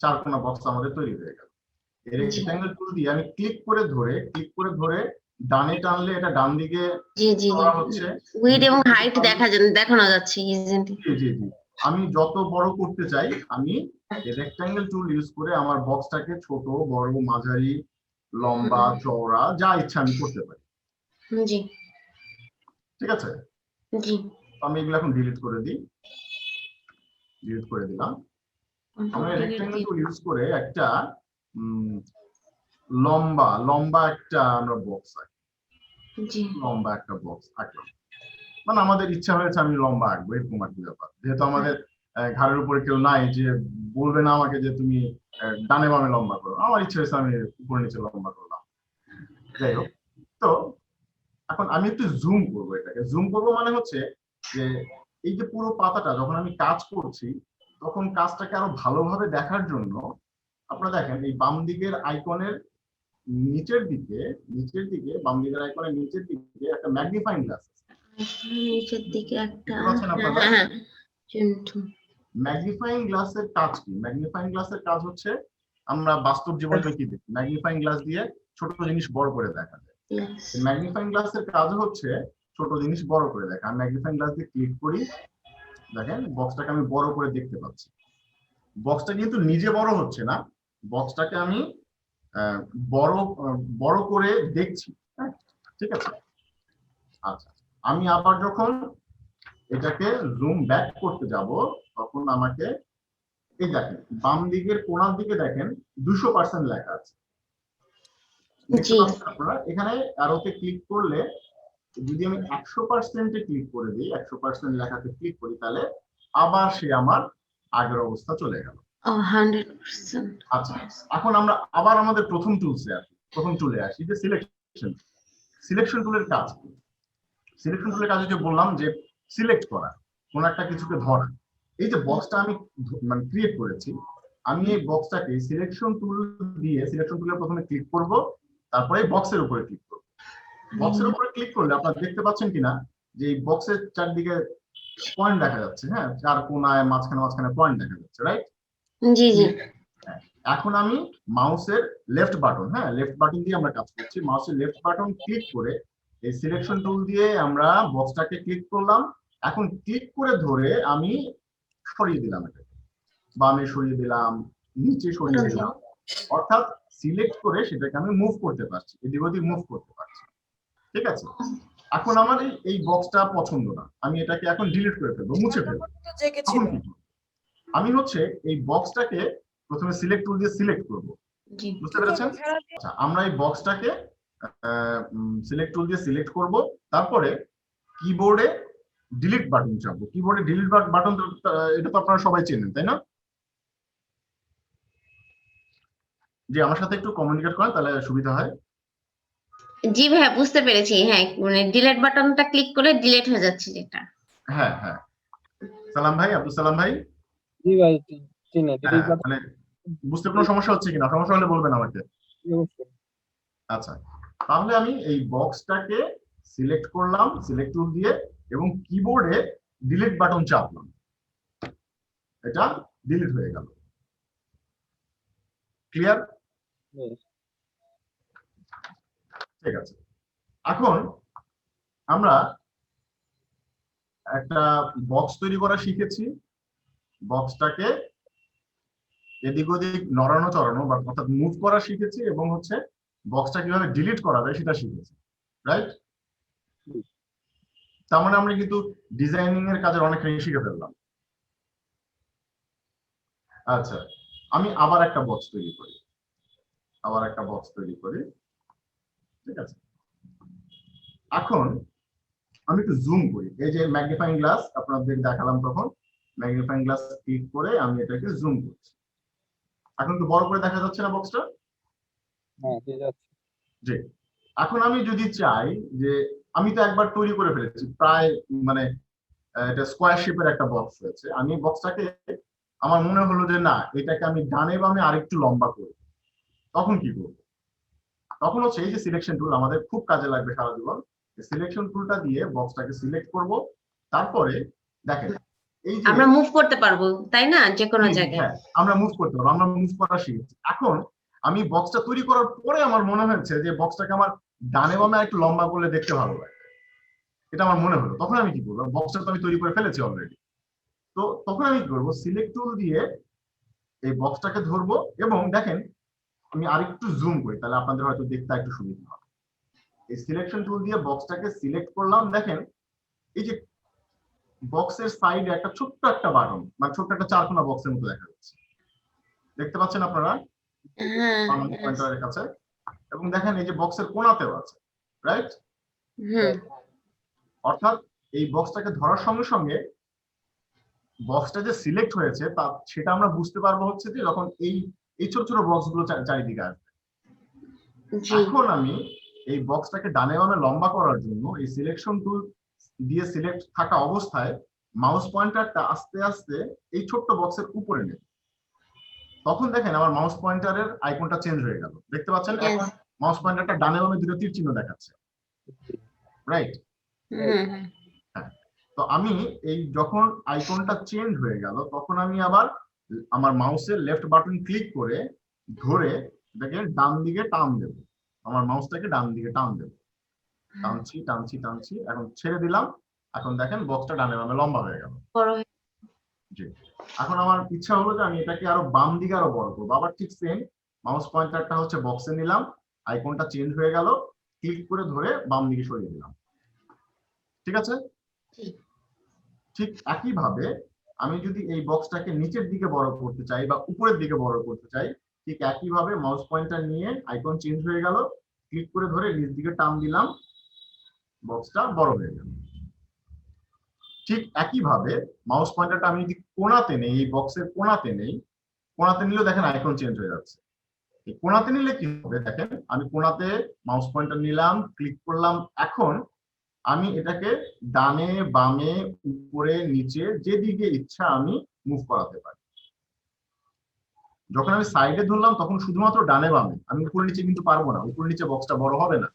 চারকোনা বক্স আমাদের তৈরি হয়ে গেল। এই রেক্ট্যাঙ্গেল টুল দিয়ে আমি ক্লিক করে ধরে ডানে টানলে এটা ডান দিকে জি জি করা হচ্ছে। উইডথ এবং হাইট দেখানো যাচ্ছে ইজিলি। জি জি জি আমি যত বড় করতে চাই আমি এই রেক্ট্যাঙ্গেল টুল ইউজ করে আমার বক্সটাকে ছোট, বড়, মাঝারি, লম্বা, চওড়া যা ইচ্ছা আমি করতে পারি। জি ঠিক আছে? জি আমি এগুলো এখন ডিলিট করে দিই, ডিলিট করে দিলাম। আমরা রেক্ট্যাঙ্গেল টুল ইউজ করে একটা লম্বা একটা আমরা বক্স আঁকি, জি লম্বা একটা বক্স আঁকলাম, মানে আমাদের ইচ্ছা হয়েছে আমি লম্বা আঁকবো, এরকম আর কি ব্যাপার। যেহেতু আমাদের ঘাড়ের উপরে কেউ নাই যে বলবে না আমাকে যে তুমি ডানে বামে লম্বা করো, আমার ইচ্ছা হয়েছে আমি উপরে নিচে লম্বা করলাম। যাই হোক, তো এখন আমি একটু জুম করবো, এটাকে জুম করবো মানে হচ্ছে যে এই যে পুরো পাতাটা যখন আমি কাজ করছি তখন কাজটাকে আরো ভালোভাবে দেখার জন্য আপনারা দেখেন এই বাম দিকের আইকনের নিচের দিকে বাম দিকের আইকনের নিচের দিকে একটা ম্যাগনিফাইং গ্লাস আছে, নিচের দিকে একটা, দেখতে পাচ্ছেন আপনারা? হ্যাঁ চিন্টু। ম্যাগনিফাইং গ্লাসের কাজ কি? ম্যাগনিফাইং গ্লাসের কাজ হচ্ছে আমরা বাস্তব জীবনে কি দেখি, ম্যাগনিফাইং গ্লাস দিয়ে ছোট জিনিস বড় করে দেখা যায়। Yes. ম্যাগনিফাইং গ্লাসের কাজ হচ্ছে ছোট জিনিস বড় করে দেখা। আমি ম্যাগনিফাইং গ্লাস দিয়ে ক্লিক করি, দেখেন বক্সটাকে আমি বড় করে দেখতে পাচ্ছি। বক্সটা কিন্তু নিজে বড় হচ্ছে না, বক্সটাকে আমি বড় করে দেখছি। হ্যাঁ, ঠিক আছে। আচ্ছা, আমি আবার যখন এটাকে জুম ব্যাক করতে যাব তখন আমাকে এই দেখেন বাম দিকের কোণার দিকে দেখেন 200% লেখা আছে। জি আপনারা এখানে অ্যারোতে ক্লিক করলে যদি আমি 100% এ ক্লিক করে দিই, 100% লেখাতে ক্লিক করি, তাহলে আবার সে আমার আগের অবস্থা চলে গেল। 100%। আচ্ছা, এখন আমরা আবার আমাদের প্রথম টুলে আসি যে সিলেকশন টুলের কাজ কি? সিলেকশন টুলের কাজ হচ্ছে বললাম যে সিলেক্ট করা, কোন একটা কিছুকে ধরা। এই যে বক্সটা আমি মানে ক্রিয়েট করেছি, আমি এই বক্সটাকে সিলেকশন টুলের প্রথমে ক্লিক করব, তারপরে বক্সের উপরে ক্লিক করব। বক্সের উপরে ক্লিক করলে আপনারা দেখতে পাচ্ছেন কিনা যে এই বক্সের চারদিকে পয়েন্ট দেখা যাচ্ছে, হ্যাঁ, চার কোণায় মাঝখানে পয়েন্ট দেখা যাচ্ছে, রাইট? জি জি এখন আমি মাউসের লেফট বাটন দিয়ে আমরা কাজ করছি। মাউসের লেফট বাটন ক্লিক করে এই সিলেকশন টুল দিয়ে আমরা বক্সটাকে ক্লিক করলাম। এখন ক্লিক করে ধরে আমি সরিয়ে দিলাম, এটাকে বামে সরিয়ে দিলাম, নিচে সরিয়ে দিলাম, অর্থাৎ সিলেক্ট করে সেটাকে আমি মুভ করতে পারছি, এদিক ওদিক মুভ করতে পারছি। ঠিক আছে, এখন আমার এই বক্সটা পছন্দ না, আমি এটাকে এখন ডিলিট করে ফেলবো, মুছে ফেলবো। তখন কি করব? আমি হচ্ছে এই বক্সটাকে প্রথমে সিলেক্ট টুল দিয়ে সিলেক্ট করব, বুঝতে পেরেছেন? আচ্ছা, আমরা এই বক্সটাকে সিলেক্ট টুল দিয়ে সিলেক্ট করব, তারপরে কিবোর্ডে ডিলিট বাটন চাপবো। কিবোর্ডে ডিলিট বাটন, এটা তো আপনারা সবাই চেনেন, তাই না? জি, আমার সাথে একটু কমিউনিকেট করেন তাহলে সুবিধা হয়। জি ভাইয়া বুঝতে পেরেছি, হ্যাঁ মানে ডিলিট বাটনটা ক্লিক করে ডিলিট হয়ে যাচ্ছে যেটা। হ্যাঁ হ্যাঁ, সালাম ভাই, আব্দুল সালাম ভাই। জি ভাই, চিনি ডিলিট বাটন। মানে বুঝতে কোনো সমস্যা হচ্ছে কিনা? সমস্যা হলে বলবেন আমাকে। আচ্ছা, তাহলে আমি এই বক্সটাকে সিলেক্ট করলাম সিলেক্ট টুল দিয়ে এবং কিবোর্ডে ডিলিট বাটন চাপলাম, এটা ডিলিট হয়ে গেল। ক্লিয়ার? ঠিক আছে, এখন আমরা একটা বক্স তৈরি করা শিখেছি, বক্সটাকে এদিক ওদিক নড়ানো চড়ানো বা অর্থাৎ মুভ করা শিখেছি, এবং হচ্ছে বক্সটা কিভাবে ডিলিট করা যায় সেটা শিখেছি, রাইট? তার মানে আমরা কিন্তু ডিজাইনিং এর কাজের অনেকটাই শিখে ফেললাম। আচ্ছা, আমি আবার একটা বক্স তৈরি করি, ঠিক আছে। এখন আমি একটু জুম করি, এই যে ম্যাগনিফাইং গ্লাস আপনাদের দেখালাম, তখন ম্যাগনিফাইং গ্লাস ক্লিক করে আমি এটাকে জুম করছি। এখন তো বড় করে দেখা যাচ্ছে না বক্সটা? হ্যাঁ, ঠিক আছে। জি, এখন আমি যদি চাই যে আমি তো একবার তৈরি করে ফেলেছি, প্রায় মানে এটা স্কোয়ার শেপের একটা বক্স হয়েছে, আমি বক্সটাকে আমার মনে হলো যে না, এটাকে আমি ডানে বামে আরেকটু লম্বা করব, তখন কি করব? তখন হচ্ছে এই যে সিলেকশন টুল আমাদের খুব কাজে লাগবে সারা জীবন। সিলেকশন টুলটা দিয়ে বক্সটাকে সিলেক্ট করব, তারপরে দেখেন এই যে আমরা মুভ করতে পারবো, তাই না, যে কোনো জায়গায়? হ্যাঁ, আমরা মুভ করতে পারবো, আমরা মুভ করা শিখেছি। এখন আমি বক্সটা তৈরি করার পরে আমার মনে হয়েছে যে বক্সটাকে আমার ডানে বামে একটু লম্বা করলে দেখতে ভালো লাগে, এটা আমার মনে হলো। তখন আমি কি করবো? বক্সটা তো আমি তৈরি করে ফেলেছি অলরেডি, তো তখন আমি কি করবো? সিলেক্ট টুল দিয়ে এই বক্সটাকে ধরবো এবং দেখেন আমি আরেকটু জুম করি, তাহলে আপনাদের হয়তো দেখতে একটু সুবিধা হবে। এই সিলেকশন টুল দিয়ে বক্সটাকে সিলেক্ট করলাম, দেখেন এই যে বক্সের সাইডে একটা ছোট্ট একটা বাটন, মানে ছোট্ট একটা চারকোনা বক্সের মতো দেখা যাচ্ছে, দেখতে পাচ্ছেন আপনারা হ্যাঁ মাউস পয়েন্টারের কাছে, এবং দেখেন এই যে বক্সের কোণাতেও আছে, রাইট? হুম অর্থাৎ এই বক্সটাকে ধরার সঙ্গে সঙ্গে বক্সটা যে সিলেক্ট হয়েছে তা সেটা আমরা বুঝতে পারবো হচ্ছে যে যখন এই এই ছোট ছোট বক্সগুলো চারিদিকে আসবে। জি এখন আমি এই বক্সটাকে ডানে বামে লম্বা করার জন্য এই সিলেকশন টুল দিয়ে সিলেক্ট থাকা অবস্থায় মাউস পয়েন্টারটা আস্তে আস্তে এই ছোট্ট বক্সের উপরে নেব। তখন দেখেন আমার মাউস পয়েন্টারের আইকনটা চেঞ্জ হয়ে গেল, দেখতে পাচ্ছেন? Yes. এখন মাউস পয়েন্টারটা ডানে বামে দুটো তীর চিহ্ন দেখাচ্ছে, রাইট? হুম তো আমি এই যখন আইকনটা চেঞ্জ হয়ে গেল তখন আমি আবার আমার মাউসের লেফট বাটন ক্লিক করে ধরে এটাকে ডান দিকে টান দেব, আমার মাউসটাকে ডান দিকে টান দেব, টানছি টানছি টানছি, এখন ছেড়ে দিলাম। এখন দেখেন বক্সটা ডানে বামে লম্বা হয়ে গেল। বড় হয়ে- জি, এখন আমার ইচ্ছা হলো যে আমি এটাকে আরো বাম দিকে আরো বড় করবো, আবার ঠিক সেম মাউস পয়েন্টারটা হচ্ছে বক্সে নিলাম, আইকনটা চেঞ্জ হয়ে গেল, ক্লিক করে ধরে বাম দিকে সরিয়ে দিলাম, ঠিক আছে? ঠিক একইভাবে আমি যদি এই বক্সটাকে নিচের দিকে বড় করতে চাই বা উপরের দিকে বড় করতে চাই, ঠিক একইভাবে মাউস পয়েন্টার নিয়ে আইকন চেঞ্জ হয়ে গেল, ক্লিক করে ধরে নিচ দিকে টান দিলাম, বক্সটা বড় হয়ে গেল। ঠিক একইভাবে মাউস পয়েন্টারটা আমি যদি কোণাতে নেই, এই বক্সের কোণাতে নেই, কোণাতে নিলেও দেখেন আইকন চেঞ্জ হয়ে যাচ্ছে। এই কোণাতে নিলে কি হবে দেখেন, আমি কোণাতে মাউস পয়েন্টার নিলাম, ক্লিক করলাম, এখন আমি এটাকে ডানে বামে উপরে নিচে যেদিকে ইচ্ছা আমি মুভ করাতে পারি। যখন আমি সাইডে ধরলাম তখন শুধুমাত্র ডানে বামে, আমি উপরে নিচে কিন্তু পারবো না, উপরে নিচে বক্সটা বড় হবে না।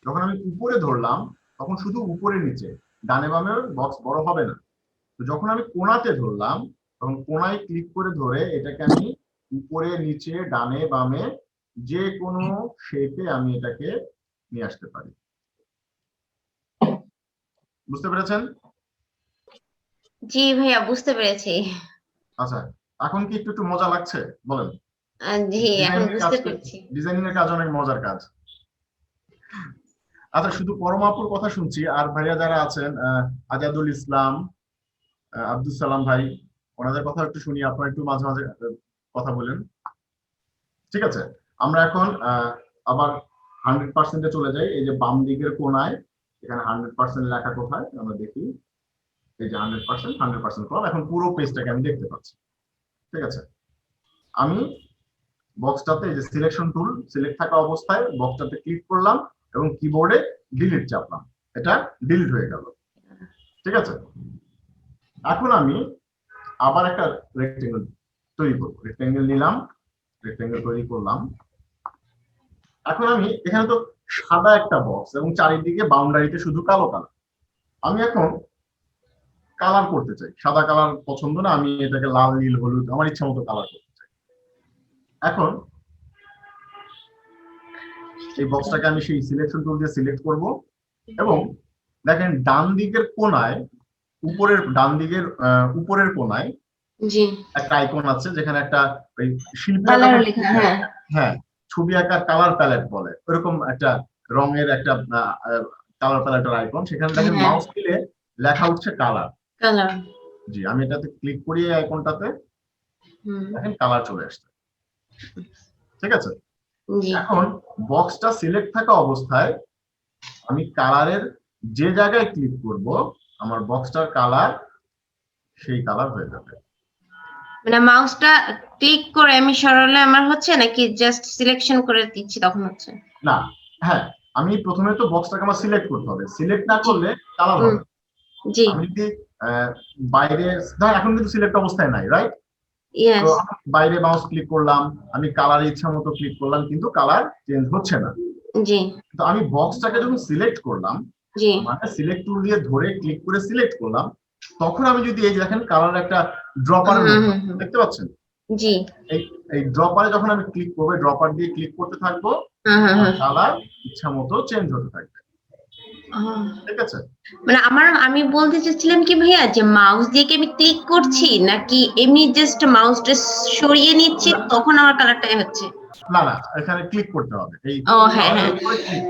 যখন আমি উপরে ধরলাম তখন শুধু উপরে নিচে, ডানে বামে বক্স বড় হবে না। তো যখন আমি কোণাতে ধরলাম তখন কোণায় ক্লিক করে ধরে এটাকে আমি উপরে নিচে ডানে বামে যে কোনো শেপে আমি এটাকে নিয়ে আসতে পারি। বুঝতে পেরেছেন? জি ভাইয়া বুঝতে পেরেছি। আচ্ছা, এখন কি একটু একটু মজা লাগছে বলেন? জি এখন বুঝতে পেরেছি। ডিজাইনিং এর কাজ অনেক মজার কাজ। আচ্ছা, শুধু পরমাপুর কথা শুনছি, আর ভাইয়া যারা আছেন আজাদুল ইসলাম, আব্দুল সালাম ভাই, ওনাদের কথা একটু শুনি, আপনারা একটু মাঝে মাঝে কথা বলেন, ঠিক আছে? আমরা এখন আবার 100%-এ চলে যাই। এই যে বাম দিকের কোণায় এখানে 100% লেখা কোথায় আমরা দেখি, এই যে 100% কল, এখন পুরো পেজটাকে আমি দেখতে পাচ্ছি, ঠিক আছে? আমি বক্সটাতে এই যে সিলেকশন টুল সিলেক্ট থাকা অবস্থায় বক্সটাতে ক্লিক করলাম এবং কিবোর্ডে ডিলিট চাপলাম, এটা ডিলিট হয়ে গেল, ঠিক আছে? এখন আমি আবার একটা রেক্টেঙ্গেল তৈরি করব, রেক্টেঙ্গেল নিলাম, রেক্টেঙ্গেল তৈরি করলাম। এখন আমি এখানে তো সাদা একটা বক্স এবং চারিদিকে বাউন্ডারিতে শুধু কালো কালার, আমি এখন কালার করতে চাই। সাদা কালার পছন্দ না, আমি এটাকে লাল নীল হলুদ আমার ইচ্ছা মতো কালার করতে চাই। এখন এই বক্সটাকে আমি সেই সিলেকশন টুল দিয়ে সিলেক্ট করব এবং দেখেন ডান দিকের কোণায় উপরের ডান দিকের উপরের কোণায় জি একটা আইকন আছে যেখানে একটা ওই শিল্পী কালার লেখা, হ্যাঁ হ্যাঁ ছবি আঁকার কালার প্যালেট বলে, ওরকম একটা রঙের একটা কালার প্যালেটের আইকন, সেখানে দেখেন হ্যাঁ। মাউস দিলে লেখা উঠছে কালার। কালার জি, আমি এটাতে ক্লিক করি এই আইকনটাতে, দেখেন কালার চলে আসছে, ঠিক আছে? জি এখন বক্সটা সিলেক্ট থাকা অবস্থায় আমি কালারের যে জায়গায় ক্লিক করব আমার বক্সটার কালার সেই কালার হয়ে যাবে। মানে মাউসটা ক্লিক করে আমি সরালে আমার হচ্ছে নাকি জাস্ট সিলেকশন করে দিচ্ছি তখন হচ্ছে? না, হ্যাঁ, আমি প্রথমে তো বক্সটাকে আমার সিলেক্ট করতে হবে, সিলেক্ট না করলে কালার হবে না। জি আমি যদি বাইরে ধর এখন কিন্তু সিলেক্ট অবস্থায় নাই, রাইট? ইয়েস তো বাইরে মাউস ক্লিক করলাম, আমি কালার ইচ্ছা মতো ক্লিক করলাম, কিন্তু কালার চেঞ্জ হচ্ছে না। জি তো আমি বক্সটাকে যখন সিলেক্ট করলাম, জি মানে সিলেক্ট টুল দিয়ে ধরে ক্লিক করে সিলেক্ট করলাম, তখন আমি যদি এই যে দেখেন কালার একটা ড্রপার দেখতে পাচ্ছেন, জি এই ড্রপারে যখন আমি ক্লিক করবো, ড্রপার দিয়ে ক্লিক করতে থাকবো, কালার ইচ্ছা মতো চেঞ্জ হতে থাকবে, ঠিক আছে? মানে আমি বলতে চাচ্ছিলাম কি ভাইয়া যে মাউস দিয়ে কি আমি ক্লিক করছি নাকি এমনি জাস্ট মাউসটা সরিয়ে নিচ্ছি তখন আমার কালারটাই হচ্ছে? না না, এখানে ক্লিক করতে হবে, এই ও হ্যাঁ হ্যাঁ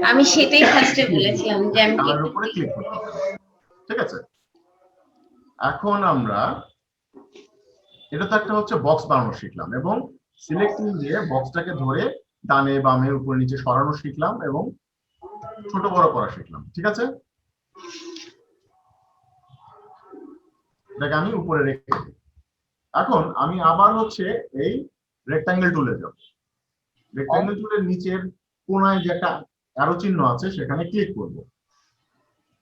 আমি সেটাই ফার্স্টে বলেছিলাম যে আমি কালারের উপরে ক্লিক করতে হবে, ঠিক আছে? এখন আমরা এটা তো একটা হচ্ছে বক্স বানানো শিখলাম এবং সিলেক্ট টুল দিয়ে বক্সটাকে ধরে ডানে বামে উপর নিচে সরানো শিখলাম এবং ছোট বড় করা শিখলাম, ঠিক আছে? এটাকে আমি উপরে রেখে দিই। এখন আমি আবার হচ্ছে এই রেক্টাঙ্গেল টুলে যাব। রেক্টাঙ্গেল টুলের নিচের কোণায় যে একটা অ্যারো চিহ্ন আছে সেখানে ক্লিক করব।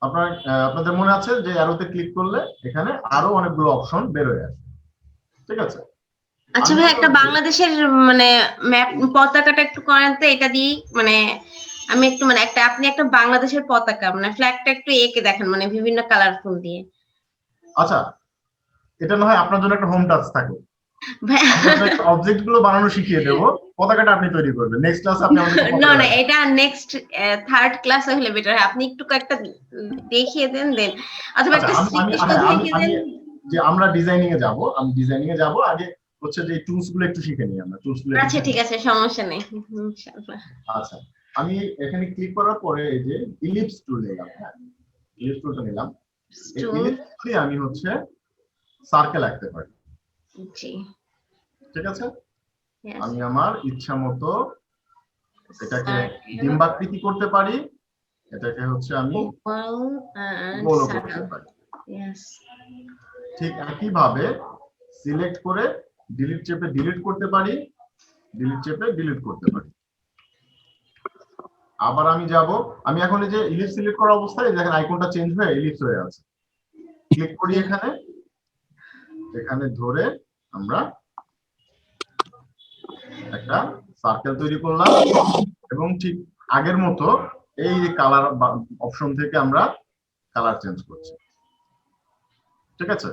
আপনাদের মনে আছে যে অ্যারোতে ক্লিক করলে এখানে আরো অনেকগুলো অপশন বের হয়ে আসে, ঠিক আছে? আচ্ছা ভাই, একটা বাংলাদেশের মানে ম্যাপ পতাকাটা একটু করেন তো, এটা দিয়ে মানে আমি একটু মানে একটা আপনি একটা বাংলাদেশের পতাকা মানে ফ্ল্যাগটা একটু এঁকে দেখেন মানে বিভিন্ন কালারফুল দিয়ে। আচ্ছা, এটা না হয় আপনার জন্য একটা হোম টাস্ক থাকবে। অবজেক্ট গুলো বানানো শিখিয়ে দেব, পতাকাটা আপনি তৈরি করবেন। নেক্সট ক্লাসে আপনি আমাদের না না, এটা নেক্সট থার্ড ক্লাসে হলে বেটার। আপনি একটু কয়েকটা দেখিয়ে দেন দেন, অথবা একটা স্মৃতিসৌধ দেখিয়ে দেন। যে আমরা ডিজাইনিং এ যাব, আমি ডিজাইনিং এ যাব, আগে হচ্ছে যে টুলস গুলো একটু শিখে নিই আমরা। টুলস গুলো আচ্ছা ঠিক আছে, সমস্যা নেই, ইনশাআল্লাহ। আচ্ছা, আমি এখানে ক্লিক করার পরে এই যে ইলিপস টুল নিলাম। হ্যাঁ, ইলিপস টুলটা নিলাম। এই ইলিপস টুলে আমি হচ্ছে সার্কেল আঁকতে পারি, জি ঠিক আছে? আমি আমার ইচ্ছা মতো এটাকে ডিম্বাকৃতি করতে পারি, এটাকে হচ্ছে আমি গোল করতে পারি। ঠিক একইভাবে সিলেক্ট করে ডিলিট চেপে ডিলিট করতে পারি, ডিলিট চেপে ডিলিট করতে পারি। আবার আমি যাব, আমি এখন এই যে ইলিপস সিলেক্ট করা অবস্থায় দেখেন আইকনটা চেঞ্জ হয়ে ইলিপস হয়ে আছে। ক্লিক করি এখানে, এখানে ধরে আমরা একটা সার্কেল তৈরি করলাম এবং ঠিক আগের মতো এই কালার অপশন থেকে আমরা কালার চেঞ্জ করছি, ঠিক আছে?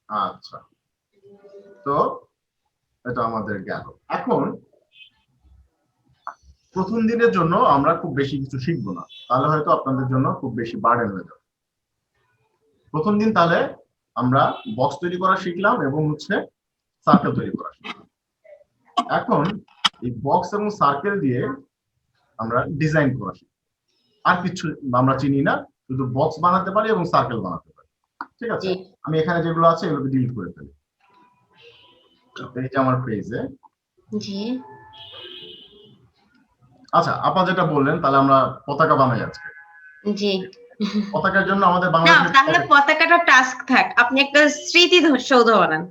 আচ্ছা, তো এটা আমাদের গেল। এখন প্রথম দিনের জন্য আমরা খুব বেশি কিছু শিখবো না, তাহলে হয়তো আপনাদের জন্য খুব বেশি বার্ডেন হয়ে যাবে। প্রথম দিন তাহলে আমরা বক্স তৈরি করা শিখলাম এবং হচ্ছে সার্কেল তৈরি করা শিখলাম। এখন এই বক্স এবং সার্কেল দিয়ে আমরা ডিজাইন করা শিখব। আর কিছু আমরা চিনি না, শুধু বক্স বানাতে পারি এবং সার্কেল বানাতে পারি, ঠিক আছে? আমি এখানে যেগুলো আছে এগুলোকে ডিলিট করে ফেলি। এই যে আমার পেজে, জি আচ্ছা, আপা যেটা বললেন তাহলে আমরা পতাকা বানাই আজকে। জি, পতাকার জন্য আমাদের না বাংলাদেশের তাহলে পতাকাটা টাস্ক থাক, আপনি একটা স্মৃতিসৌধ বানান।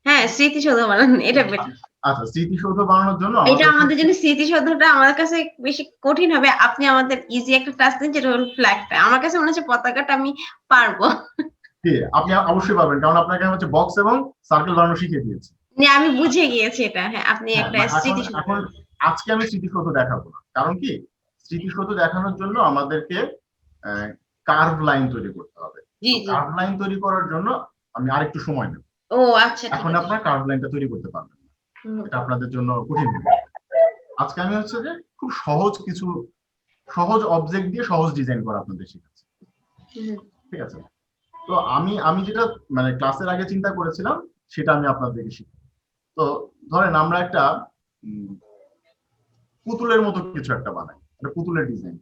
হ্যাঁ, স্মৃতিসৌধ বানান, এটা বেটার। আচ্ছা, স্মৃতিসৌধ বানানোর জন্য এটা আমাদের জন্য স্মৃতিসৌধটা আমার কাছে বেশি কঠিন হবে। আপনি আমাদের ইজি একটা টাস্ক দিন, যেটা হলো ফ্ল্যাগটা। আমার কাছে মনে হচ্ছে পতাকাটা আমি পারবো। আপনি অবশ্যই পারবেন, কারণ আপনাকে হচ্ছে বক্স এবং সার্কেল বানানো শিখিয়ে দিয়েছি। আমি বুঝে গিয়েছি এটা। হ্যাঁ, আপনি একটা স্মৃতিসৌধ। এখন আজকে আমি স্মৃতিসৌধ দেখাবো না, কারণ কি স্মৃতিসৌধ দেখানোর জন্য আমাদেরকে কার্ভ লাইন তৈরি করতে হবে। কার্ভ লাইন তৈরি করার জন্য আমি আরেকটু সময় নেব। ও আচ্ছা, এখন আপনারা কার্ভ লাইনটা তৈরি করতে পারবেন না, এটা আপনাদের জন্য কঠিন হবে। আজকে আমি হচ্ছে যে খুব সহজ অবজেক্ট দিয়ে সহজ ডিজাইন করা আপনাদের শিখাচ্ছি, ঠিক আছে? তো আমি যেটা মানে ক্লাসের আগে চিন্তা করেছিলাম সেটা আমি আপনাদেরকে শিখি। তো ধরেন আমরা একটা পুতুলের মতো কিছু একটা বানাই, একটা পুতুলের ডিজাইন।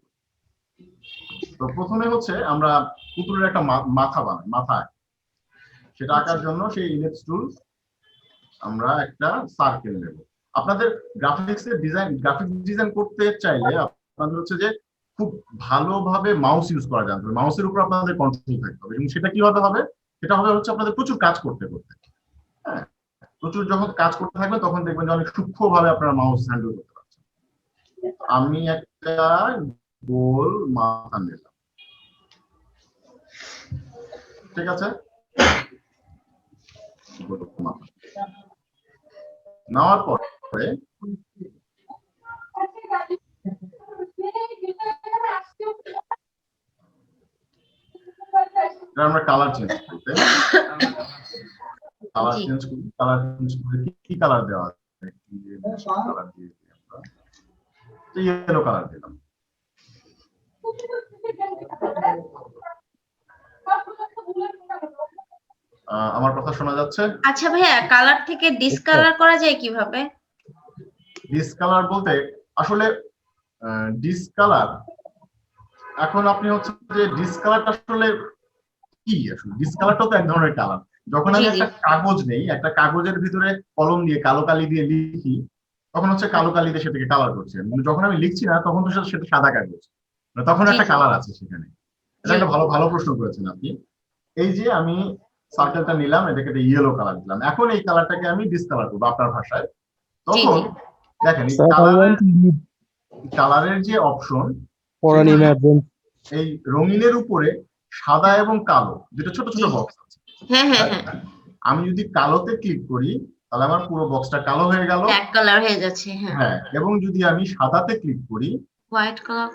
তো প্রথমে হচ্ছে আমরা পুতুলের একটা মাথা বানাই, মাথা সেটা আঁকার জন্য সেই ইলিপস টুল আমরা একটা সার্কেল নেব। আপনাদের গ্রাফিক্স ডিজাইন করতে চাইলে আপনাদের হচ্ছে যে খুব ভালোভাবে মাউস ইউজ করা জানতে হবে, মাউসের উপর আপনাদের কন্ট্রোল থাকতে হবে। এবং সেটা কিভাবে হবে? সেটা হবে হচ্ছে আপনাদের প্রচুর কাজ করতে করতে, হ্যাঁ, প্রচুর যখন কাজ করতে থাকবে তখন দেখবেন যে অনেক সূক্ষ্মভাবে আপনারা মাউস হ্যান্ডেল করতে পারছেন। আমি একটা গোল মাথা নিলাম, ঠিক আছে? নেওয়ার পরে আমরা কালার চেঞ্জ করতে কি কালার দেওয়া আছে? ইয়েলো কালার দিলাম। আমার কথা শোনা যাচ্ছে? আচ্ছা ভাইয়া, কালার থেকে ডিসকালার করা যায় কিভাবে? ডিসকালার বলতে আসলে ডিসকালার, এখন আপনি হচ্ছে যে ডিসকালারটা আসলে কি? আসলে ডিসকালারটা তো এক ধরনের কালার। যখন আমি জি, একটা কাগজ নেই, একটা কাগজের ভিতরে কলম দিয়ে কালো কালি দিয়ে লিখি, তখন হচ্ছে কালো কালি দিয়ে সেটাকে কালার করছি। কিন্তু যখন আমি লিখছি না, তখন তো সেটা সাদা কাগজ, তখন জি, একটা জি, কালার আছে সেখানে। এটা জি, একটা ভালো ভালো প্রশ্ন করেছেন আপনি। এই যে আমি সার্কেলটা নিলাম, এটাকে একটা ইয়েলো কালার দিলাম, এখন এই কালারটাকে আমি ডিসকালার করবো আপনার ভাষায়। জি, তখন জি, দেখেন এই Sir, I want to leave কালারের যে অপশন, for an সেখানে emergency. এই রঙিনের উপরে সাদা এবং কালো দুটো ছোট ছোট জি। বক্স আছে। হ্যাঁ, হ্যাঁ, হ্যাঁ, আমি যদি কালোতে ক্লিক করি, তাহলে আমার পুরো বক্সটা কালো হয়ে গেল। ব্ল্যাক কালার হয়ে যাচ্ছে, হ্যাঁ, হ্যাঁ, এবং যদি আমি সাদাতে ক্লিক করি, হোয়াইট কালার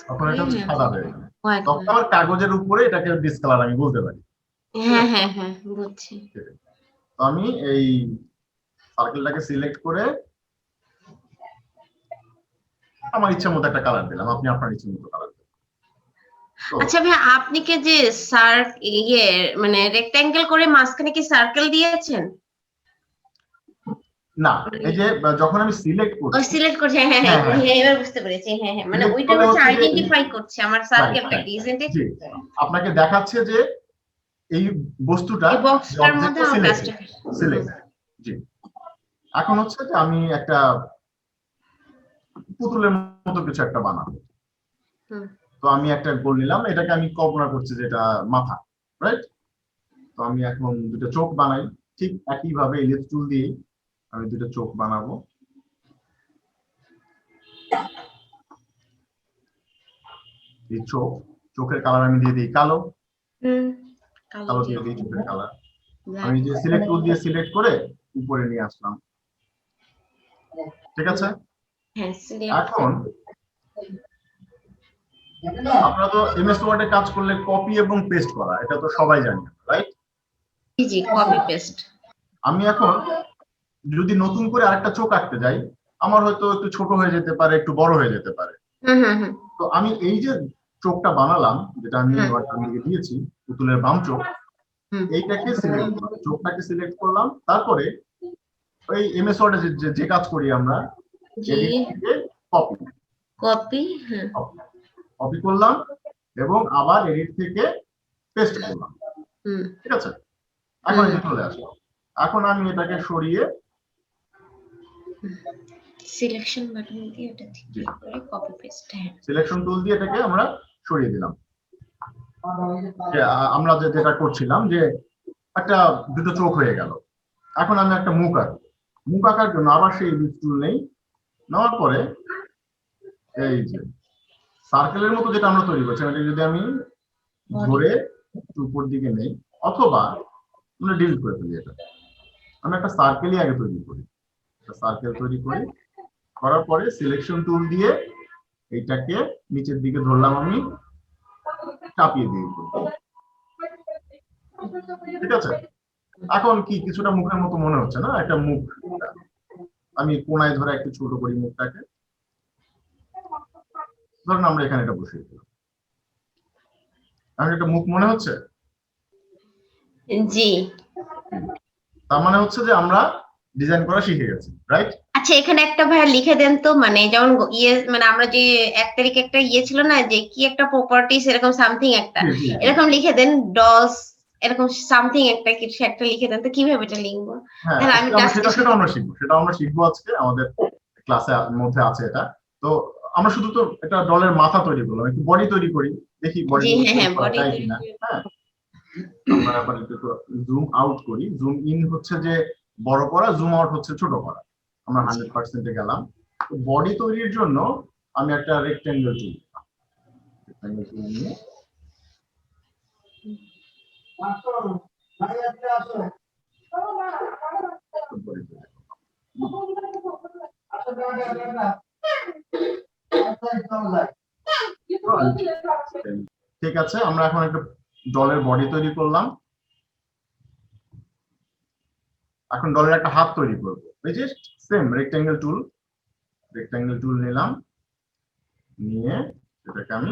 তখন এটা হচ্ছে সাদা হয়ে গেল। হোয়াইট তখন আমার কাগজের উপরে এটাকে ডিসকালার আমি বলতে পারি। হ্যাঁ, হ্যাঁ, হ্যাঁ, বুঝছি। তো আমি এই সার্কেলটাকে সিলেক্ট করে আমার ইচ্ছা মতো একটা কালার দিলাম, আপনি আপনার ইচ্ছা মতো কালার দিলেন। তো আচ্ছা ভাই, আপনি কি যে মানে রেক্ট্যাঙ্গেল করে মাঝখানে কি সার্কেল দিয়েছেন? না, এই যে যখন আমি সিলেক্ট ও করছি, সিলেক্ট করছে, হ্যাঁ, হ্যাঁ, হ্যাঁ, হ্যাঁ, এবার বুঝতে পেরেছি, হ্যাঁ, হ্যাঁ, মানে Select ওইটা করলে হচ্ছে হচ্ছে যে আইডেন্টিফাই করছে আমার সার্কেলটা, right, ইজন্ট ইট? জি, আপনাকে দেখাচ্ছে যে এই বস্তুটা এই বক্সটার মধ্যে আমার সিলেক্ট কাজটা সিলেক্ট। জি, এখন হচ্ছে যে আমি একটা পুতুলের মতো কিছু একটা বানাবো। হুম। তো আমি একটা গোল নিলাম, এটাকে আমি কল্পনা করছি যে এটা মাথা, রাইট? তো আমি এখন দুটো চোখ বানাই, ঠিক একইভাবে ইলিপস টুল দিয়ে আমি দুটো চোখ বানাবো। এই চোখের কালার আমি দিয়ে দিই কালো, কালো দিয়ে দিই চোখের কালার। আমি যে সিলেক্ট টুল দিয়ে সিলেক্ট করে উপরে নিয়ে আসলাম, ঠিক আছে? হ্যাঁ, এখন আপনারা তো এমএস ওয়ার্ডে কাজ করলে কপি এবং পেস্ট করা, এটা তো সবাই জানি, রাইট? জি, জি, কপি পেস্ট। আমি এখন যদি নতুন করে আরেকটা চোখ আঁকতে যাই, আমার হয়তো একটু ছোট হয়ে যেতে পারে, একটু বড় হয়ে যেতে পারে। হুম, হুম, হুম, তো আমি এই যে চোখটা বানালাম, যেটা আমি ওয়াটার দিয়েছি, পুতুলের বাম চোখ, এইটাকে সিলেক্ট করলাম, চোখটাকে সিলেক্ট করলাম, তারপরে ওই এমএস ওয়ার্ডে যে কাজ করি আমরা, কপি কপি, হ্যাঁ, কপি করলাম এবং আবার এডিট থেকে পেস্ট করলাম, ঠিক আছে? এখন এটা চলে আসলো। এখন আমি এটাকে সরিয়ে সিলেকশন বাটন দিয়ে এটা ঠিক করে কপি পেস্ট, হ্যাঁ, সিলেকশন টুল দিয়ে এটাকে আমরা সরিয়ে দিলাম। আমরা যেটা করছিলাম যে একটা দুটো চোখ হয়ে গেল। এখন আমি একটা মুখ আঁকবো, মুখ আঁকার জন্য আবার সেই এডিট টুল নেই, নেওয়ার পরে এই যে সার্কেলের মতো যেটা আমরা তৈরি করছি, এটা যদি আমি ধরে উপর দিকে নেই, অথবা আমরা ডিলিট করে ফেলি, এটা আমি একটা সার্কেলই আগে তৈরি করি, সার্কেল তৈরি করি, করার পরে সিলেকশন টুল দিয়ে এইটাকে নিচের দিকে ধরলাম, আমি চাপিয়ে দিয়ে দিই, ঠিক আছে? এখন কি কিছুটা মুখের মতো মনে হচ্ছে না? একটা মুখ আমি কোনায় ধরে একটু ছোট করি মুখটাকে, ধরুন আমরা এখানে এটা বসিয়ে দিলাম, এখন একটা মুখ মনে হচ্ছে? জি। তার মানে হচ্ছে যে আমরা ডিজাইন করা শিখে গেছি, রাইট? আচ্ছা, এখানে একটা ভাইয়া লিখে দেন তো, মানে যেমন মানে আমরা যে 1 তারিখে একটা ছিল না, যে কি একটা প্রপার্টিস এরকম সামথিং একটা, এরকম লিখে দেন ডস এরকম সামথিং একটা কিছু একটা লিখে দেন তো, কিভাবে এটা লিখবো? তাহলে আমি সেটা আমরা শিখবো আজকে, আমাদের ক্লাসের মধ্যে আছে এটা। তো আমরা শুধু তো এটা ডলের মাথা তৈরি করলাম, একটু বডি তৈরি করি, দেখি বডি বডি কিনা। হ্যাঁ, আমরা আবার একটু জুম আউট করি, জুম ইন হচ্ছে যে বড় করা, জুম আউট হচ্ছে ছোট করা। আমরা 100% গেলাম। বডি তৈরির জন্য আমি একটা রেক্ট্যাঙ্গেল নিয়ে ঠিক আছে, আমরা এখন একটা ডলের বডি তৈরি করলাম। এখন ডলের একটা হাত তৈরি করব, এই যে সেম রেক্ট্যাঙ্গেল টুল নিলাম, নিয়ে এটাকে আমি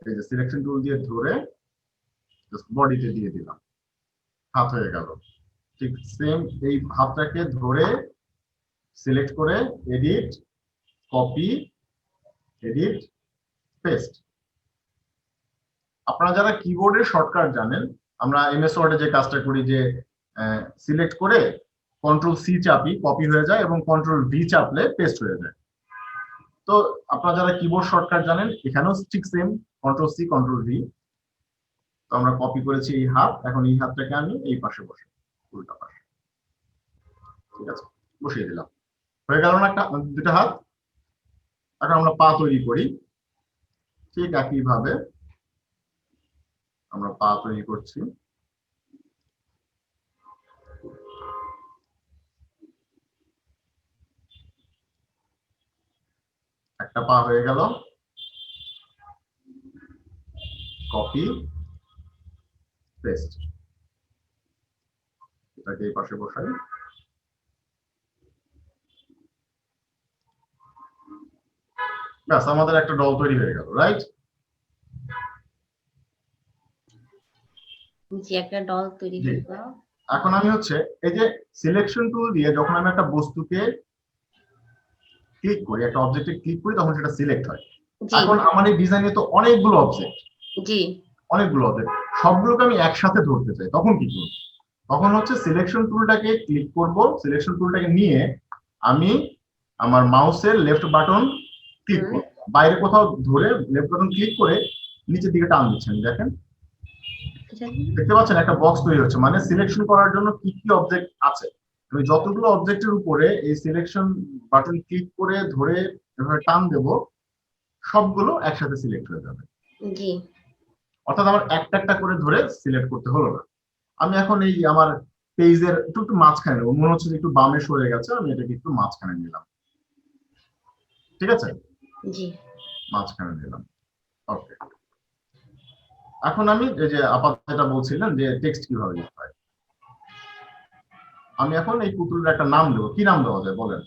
এই যে সিলেকশন টুল দিয়ে ধরে জাস্ট বডিতে দিয়ে দিলাম, হাত হয়ে গেল। ঠিক সেম এই হাতটাকে ধরে সিলেক্ট করে এডিট, কপি, এডিট, পেস্ট। আপনারা যারা কিবোর্ডের শর্টকাট জানেন, আমরা এমএস ওয়ার্ডে যে কাজটা করি যে সিলেক্ট করে কন্ট্রোল সি চাপি, কপি হয়ে যায়, এবং কন্ট্রোল ভি চাপলে পেস্ট হয়ে যায়। তো আপনারা যারা কিবোর্ড শর্টকাট জানেন, এখানেও ঠিক same, control C control V. তো আমরা কপি করেছি এই হাত, এখন এই হাতটাকে আমি এই পাশে বসাই, উল্টা পাশে। ঠিক আছে, বসিয়ে দিলাম, হয়ে গেল না একটা দুটো হাত। এখন আমরা পা তৈরি করি, ঠিক একই ভাবে আমরা পা তৈরি করছি। একটা পা হয়ে গেল, কপি পেস্ট, এটাকে এই পাশে বসাই। ব্যাস, আমাদের একটা ডল তৈরি হয়ে গেল, রাইট? জি, একটা ডল তৈরি হয়ে গেল। এখন আমি হচ্ছে এই যে সিলেকশন টুল দিয়ে যখন আমি একটা বস্তুকে ক্লিক করি, একটা অবজেক্টে ক্লিক করি, তখন সেটা সিলেক্ট হয়। জি এখন আমার এই ডিজাইনে তো অনেকগুলো অবজেক্ট, জি অনেকগুলো অবজেক্ট, সবগুলোকে আমি একসাথে ধরতে চাই, তখন কি করব? তখন হচ্ছে সিলেকশন টুলটাকে ক্লিক করব, সিলেকশন টুলটাকে নিয়ে আমি আমার মাউসের লেফট বাটন ক্লিক করব, বাইরে কোথাও ধরে লেফট বাটন ক্লিক করে নিচের দিকে টান দিচ্ছেন, দেখেন দেখতে পাচ্ছেন একটা বক্স তৈরি হচ্ছে, মানে সিলেকশন করার জন্য কি কি অবজেক্ট আছে। আমি যতগুলো অবজেক্টের উপরে এই সিলেকশন বাটন ক্লিক করে ধরে এভাবে টান দেব, সবগুলো একসাথে সিলেক্ট হয়ে যাবে। জি অর্থাৎ আমার একটা একটা করে ধরে সিলেক্ট করতে হলো না। আমি এখন এই আমার পেজের একটু একটু মাঝখানে নেবো, মনে হচ্ছে যে একটু বামে সরে গেছে, আমি এটাকে একটু মাঝখানে নিলাম। ঠিক আছে, জি মাঝখানে নিলাম। ওকে, এখন আমি এই যে আপাতত যেটা বলছিলেন যে টেক্সট কিভাবে লিখতে হয়, আমি এখন এই পুতুলের একটা নাম দেবো। কি নাম দেওয়া যায় বলেন?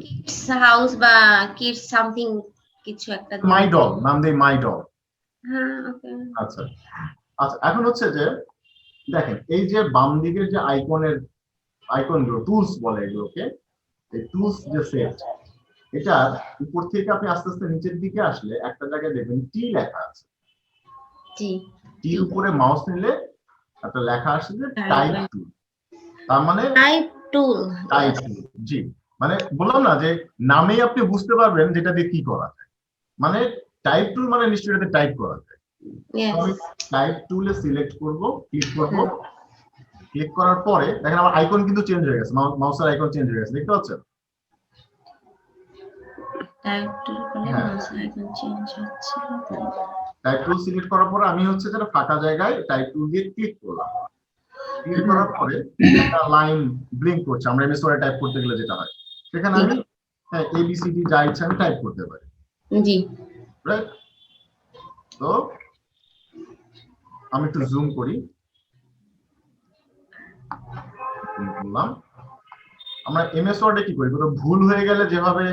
কিডস হাউস বা কিডস সামথিং কিছু একটা। মাই ডল নাম দেই, মাই ডল। হ্যাঁ, ওকে। আচ্ছা আচ্ছা, এখন হচ্ছে যে দেখেন এই যে বাম দিকের যে আইকনগুলো, টুলস বলে এগুলোকে, এই টুলস যে সেট, এটা উপর থেকে আপনি আস্তে আস্তে নিচের দিকে আসলে একটা জায়গায় দেখবেন টি লেখা আছে। জি, টি উপরে মাউস নিলে একটা লেখা আসছে যে টাইপ টুল, তার মানে টাইপ টুল। টাইপ টুল। জি, মানে বললাম না যে নামেই আপনি বুঝতে পারবেন যেটা দিয়ে কি করা যায়। মানে টাইপ টুল মানে নিশ্চয়ই এটাতে টাইপ করা যায়। আমি টাইপ টুলে সিলেক্ট করব, ক্লিক করব, ক্লিক করার পরে দেখেন আমার আইকন কিন্তু চেঞ্জ হয়ে গেছে, মাউসের আইকন চেঞ্জ হয়ে গেছে, দেখতে পাচ্ছেন? টাইপ টুল করলে মাউস আইকন চেঞ্জ হচ্ছে। টাইপ টুল সিলেক্ট করার পরে আমি হচ্ছে যেটা ফাঁকা জায়গায় টাইপ টুল দিয়ে ক্লিক করলাম। ক্লিক করার পরে একটা লাইন ব্লিঙ্ক করছে, আমরা এমএস ওয়ার্ডে টাইপ করতে গেলে যেটা হয়, সেখানে আমি হ্যাঁ এবিসিডি যা ইচ্ছা আমি টাইপ করতে পারি। জি, রাইট? তো আমি একটু জুম করি, বললাম আমরা এমএস ওয়ার্ডে কি করি, কোনো ভুল হয়ে গেলে যেভাবে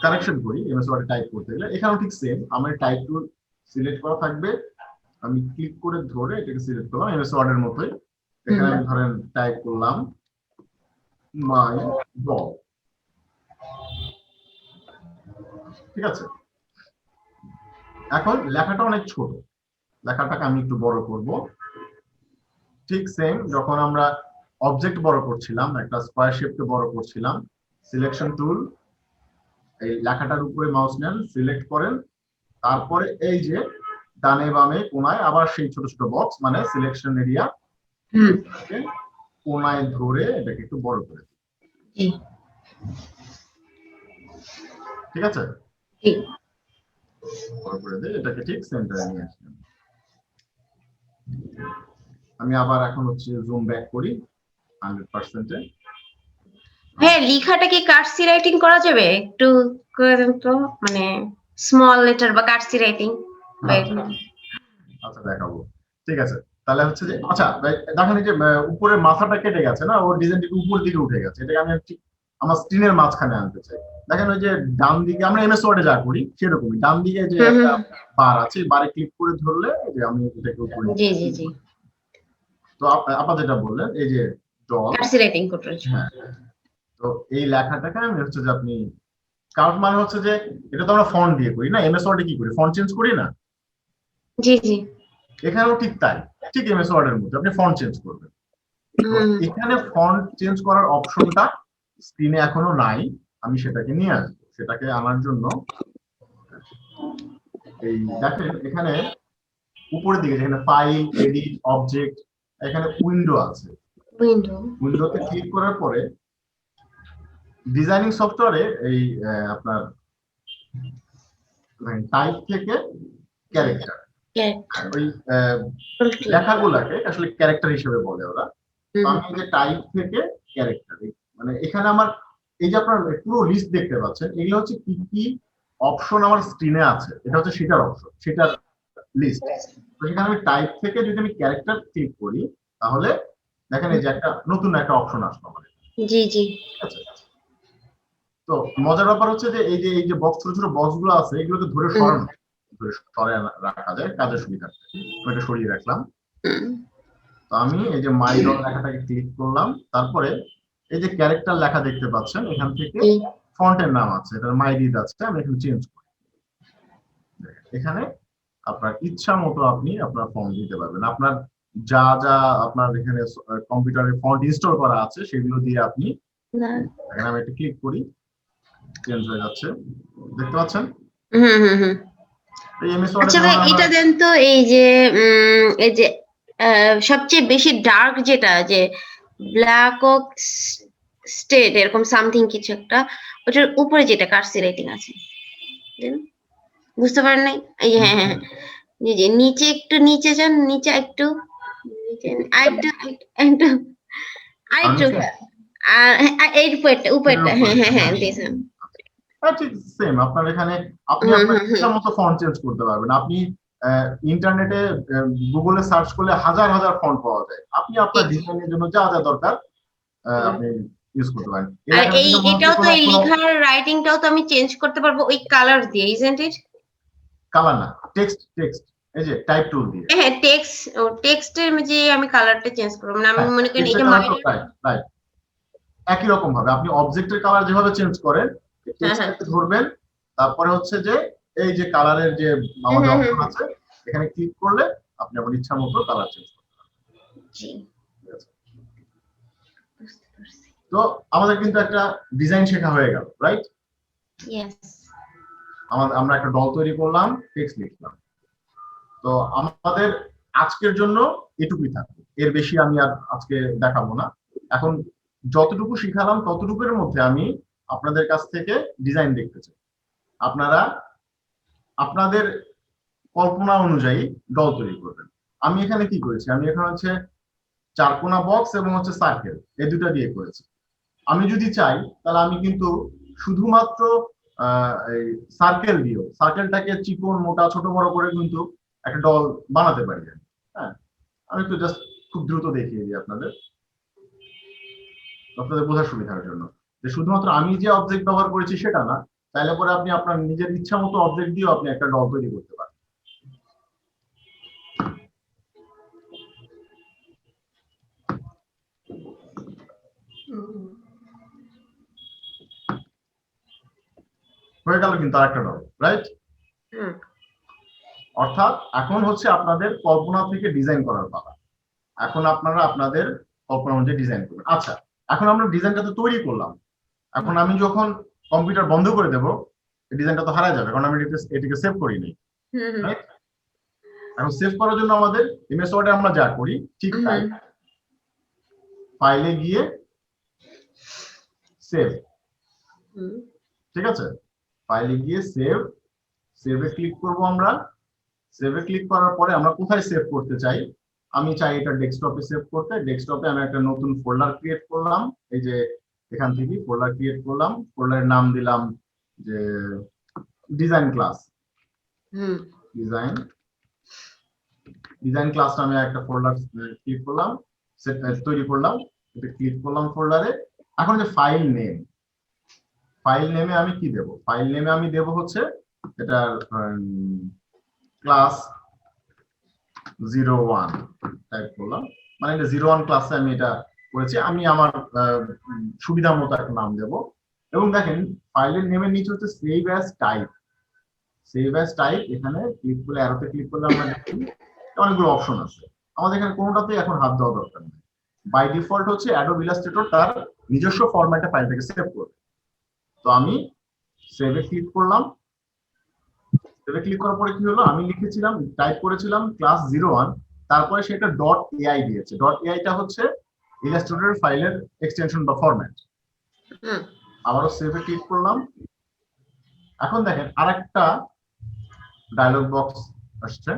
কারেকশন করি এমএস ওয়ার্ডে টাইপ করতে গেলে, এখানেও ঠিক সেম। আমার টাইপ টুল সিলেক্ট করা থাকবে, আমি ক্লিক করে ধরে এটাকে সিলেক্ট করলাম এমএস ওয়ার্ডের মতোই। এখানে আমি ধরেন টাইপ করলাম মাই ডল, ঠিক আছে? এখন লেখাটা অনেক ছোট, লেখাটাকে আমি একটু বড় করব। ঠিক সেম যখন আমরা অবজেক্ট বড় করছিলাম, একটা স্কয়ার শেপকে বড় করছিলাম, সিলেকশন টুল, এই লেখাটার উপরে মাউস নেন, সিলেক্ট করেন, তারপরে এই যে ডানে বামে কোনায় আবার সেই ছোট ছোট বক্স, মানে সিলেকশন এরিয়া, কোনায় ধরে এটাকে একটু বড় করে দিই। ঠিক আছে, বড় করে দিই, এটাকে ঠিক সেন্টারে নিয়ে আসলাম। আমি আবার এখন হচ্ছে জুম ব্যাক করি 100%-এ। হ্যাঁ, লেখাটা কি কার্সি রাইটিং করা যাবে? একটু করে দেন তো, মানে স্মল লেটার বা কার্সি রাইটিং। আচ্ছা দেখাবো, ঠিক আছে। তাহলে হচ্ছে যে আচ্ছা দেখেন এই যে উপরে মাথাটা কেটে গেছে না, ওর ডিজাইনটা উপর দিকে উঠে গেছে, এটাকে আমি ঠিক আমার স্ক্রিনের মাঝখানে আনতে চাই। দেখেন ওই যে ডান দিকে আমরা এমএস ওয়ার্ডে যা করি সেরকমই, ডান দিকে যে একটা বার আছে, বারে ক্লিক করে ধরলে যে আমি এটাকে উপরে। জি জি জি। তো আপা যেটা বললেন এই যে ডল কার্সি রাইটিং করতে। হ্যাঁ, তো এই লেখাটাকে আমি হচ্ছে যে আপনি কার্ভ মানে হচ্ছে যে এটা তো আমরা ফন্ট দিয়ে করি না, এমএস ওয়ার্ডে কি করি, ফন্ট চেঞ্জ করি না, জি জি। এখানেও ঠিক তাই, ঠিক এমএস ওয়ার্ডের মধ্যে আপনি ফন্ট চেঞ্জ করবেন। তো এখানে ফন্ট চেঞ্জ করার অপশনটা স্ক্রিনে এখনো নাই, আমি সেটাকে নিয়ে আসবো। সেটাকে আনার জন্য এই দেখেন এখানে উপরের দিকে যেখানে ফাইল, এডিট, অবজেক্ট, এখানে উইন্ডো আছে। উইন্ডোতে ক্লিক করার পরে ডিজাইনিং সফটওয়্যারে এই আপনার টাইপ থেকে ক্যারেক্টার, ওই লেখাগুলাকে আসলে ক্যারেক্টার হিসেবে বলে ওরা। তো আমি যে টাইপ থেকে ক্যারেক্টার, মানে এখানে আমার এই যে আপনার পুরো লিস্ট দেখতে পাচ্ছেন, এগুলো হচ্ছে কি কি অপশন আমার স্ক্রিনে আছে, এটা হচ্ছে সেটার অপশন, সেটার লিস্ট। তো সেখানে আমি টাইপ থেকে যদি আমি ক্যারেক্টার ক্লিক করি, তাহলে দেখেন এই যে একটা নতুন একটা অপশন আসলো আমাদের। জি জি। তো মজার ব্যাপার হচ্ছে যে এই যে বক্স, ছোট ছোট বক্স গুলো আছে, এগুলোকে ধরে সরানো, ধরে সরিয়ে রাখা যায় কাজের সুবিধার্থে। আমি এটা সরিয়ে রাখলাম। তো আমি এই যে মাই ডট লেখাটাকে ক্লিক করলাম, তারপরে এই যে ক্যারেক্টার লেখা দেখতে পাচ্ছেন, এখান থেকে ফন্টের নাম আছে, এটা মাইরিড আছে, আমি এখানে চেঞ্জ করি। এখানে আপনার ইচ্ছা মতো আপনি আপনার ফন্ট দিতে পারবেন, আপনার যা যা আপনার এখানে কম্পিউটারে ফন্ট ইনস্টল করা আছে সেগুলো দিয়ে আপনি, এখানে আমি একটা ক্লিক করি, চেঞ্জ হয়ে যাচ্ছে, দেখতে পাচ্ছেন। আচ্ছা ভাই এটা দেন তো, এই যে সবচেয়ে বেশি ডার্ক যেটা, যে ব্ল্যাক ওক স্টেট এরকম সামথিং কিছু একটা, ওটার উপরে যেটা কার্সি রাইটিং আছে, বুঝতে পারেন নাই? এই হ্যাঁ হ্যাঁ জি জি, নিচে একটু নিচে যান, নিচে একটু আরেকটু একটু আরেকটু, আর এই উপরটা হ্যাঁ হ্যাঁ হ্যাঁ দিয়েছেন। ঠিক সেম, আপনার এখানে আপনি আপনার ইচ্ছা মতো ফন্ট চেঞ্জ করতে পারবেন। আপনি ইন্টারনেটে গুগলে সার্চ করলে হাজার হাজার ফন্ট পাওয়া যায়, আপনি আপনার ডিজাইনের জন্য যা যা দরকার আপনি ইউজ করতে পারেন। আর এটাও তো, এই লেখার রাইটিংটাও তো আমি চেঞ্জ করতে পারবো ওই কালার দিয়ে, ইজন্ট ইট? কালার না, টেক্সট, এই যে টাইপ টুল দিয়ে। হ্যাঁ টেক্সটের যে আমি কালারটা চেঞ্জ করব না, আমি মনে করি এটা রাইট, একই রকম ভাবে আপনি অবজেক্টের কালার যেভাবে চেঞ্জ করেন, টেক্সটটাকে ধরবেন, তারপরে হচ্ছে যে এই যে কালারের যে আমাদের অপশন আছে, এখানে ক্লিক করলে আপনি আপনার ইচ্ছা মতো কালার চেঞ্জ করতে পারবেন। জি, তো আমাদের কিন্তু একটা ডিজাইন শেখা হয়ে গেল, রাইট? ইয়েস। আমরা একটা ডল তৈরি করলাম, টেক্সট লিখলাম। তো আমাদের আজকের জন্য এটুকুই থাকবে, এর বেশি আমি আর আজকে দেখাবো না। এখন যতটুকু শিখালাম ততটুকুর মধ্যে আমি আপনাদের কাছ থেকে ডিজাইন দেখতে চাই। আপনারা আপনাদের কল্পনা অনুযায়ী ডল তৈরি করবেন। আমি এখানে কি করেছি, আমি এখানে হচ্ছে চারকোনা বক্স এবং হচ্ছে সার্কেল, এই দুটা দিয়ে করেছি। আমি যদি চাই তাহলে আমি কিন্তু শুধুমাত্র এই সার্কেল দিয়েও, সার্কেলটাকে চিকন মোটা ছোট বড় করে কিন্তু একটা ডল বানাতে পারি। হ্যাঁ, আমি একটু জাস্ট খুব দ্রুত দেখিয়ে দিই আপনাদের বোঝার সুবিধার জন্য, যে শুধুমাত্র আমি যে অবজেক্ট ব্যবহার করেছি সেটা না, তাহলে পরে আপনি আপনার নিজের ইচ্ছা মতো অবজেক্ট দিয়েও আপনি একটা ডল তৈরি করতে পারেন। হয়ে গেল কিন্তু আরেকটা ডল, রাইট? অর্থাৎ এখন হচ্ছে আপনাদের কল্পনা থেকে ডিজাইন করার পালা। এখন আপনারা আপনাদের কল্পনা অনুযায়ী ডিজাইন করবেন। আচ্ছা, এখন আমরা ডিজাইনটা তো তৈরি করলাম, এখন আমি যখন কম্পিউটার বন্ধ করে দেব, ডিজাইনটা তো হারিয়ে যাবে, কারণ আমি এটাকে সেভ করিনি। এখন সেভ করার জন্য আমাদের এমএস ওয়ার্ডে আমরা যা করি ঠিক তাই, ফাইলে গিয়ে সেভ, ঠিক আছে, ফাইলে গিয়ে সেভে ক্লিক করব। আমরা সেভে ক্লিক করার পরে আমরা কোথায় সেভ করতে চাই, আমি চাই এটা ডেস্কটপে সেভ করতে। ডেস্কটপে আমি একটা নতুন ফোল্ডার ক্রিয়েট করলাম, এই যে এখান থেকে ফোল্ডার ক্রিয়েট করলাম, ফোল্ডারের নাম দিলাম যে ডিজাইন ক্লাস। ডিজাইন ক্লাস নামে একটা ফোল্ডার ক্লিক করলাম, তৈরি করলাম, এটা ক্লিক করলাম ফোল্ডারে। এখন যে ফাইল নেমে আমি কি দেব, ফাইল নেমে আমি দেব হচ্ছে এটা ক্লাস 01 টাইপ করলাম, মানে এটা 01 ক্লাসে আমি এটা করেছি। আমি আমার সুবিধা মতো একটা নাম দেব, এবং দেখেন ফাইলের নেমের নিচে হচ্ছে save as type. Save as type এখানে ক্লিক করলে, অ্যারোতে ক্লিক করলে আমরা দেখি অনেকগুলো অপশন আছে। আমাদের এখানে কোনোটাতেই এখন হাত দেওয়া দরকার নেই। বাই ডিফল্ট হচ্ছে অ্যাডোব ইলাস্ট্রেটর তার নিজস্ব ফরম্যাটে ফাইলটাকে সেভ করবে। তো আমি সেভে ক্লিক করলাম। সেভে ক্লিক করার পরে কি হলো, আমি লিখেছিলাম, টাইপ করেছিলাম ক্লাস 01, তারপরে সেটা ডট এআই দিয়েছে। ডট এআইটা হচ্ছে ইলাস্ট্রেটর ফাইলের এক্সটেনশন বা ফরম্যাট। আবারও সেভে ক্লিক করলাম। এখন দেখেন আরেকটা ডায়লগ বক্স আসছে।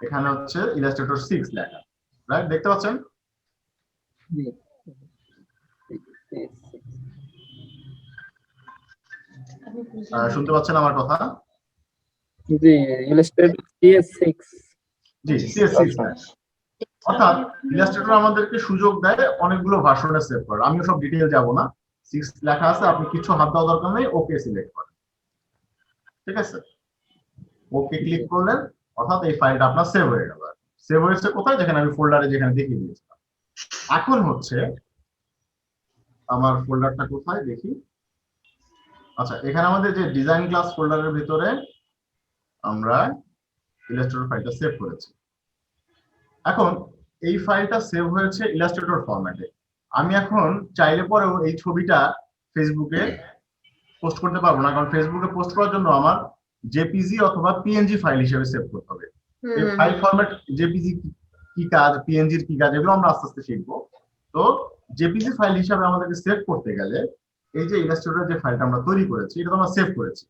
এখানে হচ্ছে ইলাস্ট্রেটর 6 লেখা, রাইট? দেখতে পাচ্ছেন? শুনতে পাচ্ছেন আমার কথা? জি, ইলাস্ট্রেটর CS6। জি, CS6 লেখা। অর্থাৎ ইলাস্ট্রেটর আমাদেরকে সুযোগ দেয় অনেকগুলো ভার্সনে সেভ করার। আমিও সব ডিটেইল যাব না। 6 লেখা আছে, আপনি কিছু হাত দেওয়া দরকার নেই, ওকে সিলেক্ট করেন। ঠিক আছে, ওকে ক্লিক করলেন, অর্থাৎ এই ফাইলটা আপনার সেভ হয়ে গেল। সেভ হয়েছে কোথায়? যেখানে আমি ফোল্ডারে যেখানে দেখিয়ে দিয়েছিলাম। এখন হচ্ছে আমার ফোল্ডারটা কোথায় দেখি। আচ্ছা, এখানে আমাদের যে ডিজাইন ক্লাস ফোল্ডারের ভিতরে আমরা ইলাস্ট্রেটর ফাইলটা সেভ করেছি। এখন এই ফাইলটা সেভ হয়েছে ইলাস্ট্রেটর ফরম্যাটে। আমি এখন চাইলে পরেও এই ছবিটা ফেসবুকে পোস্ট করতে পারবো না, কারণ ফেসবুকে পোস্ট করার জন্য আমার জেপিজি অথবা পিএনজি ফাইল হিসেবে সেভ করতে হবে। এই ফাইল ফরম্যাট জেপিজি কি কাজ, পিএনজির কি কাজ, এগুলো আমরা আস্তে আস্তে শিখবো। তো জেপিজি ফাইল হিসাবে আমাদেরকে সেভ করতে গেলে এই যে ইলাস্ট্রেটর যে ফাইলটা আমরা তৈরি করেছি, এটা তো আমরা সেভ করেছি।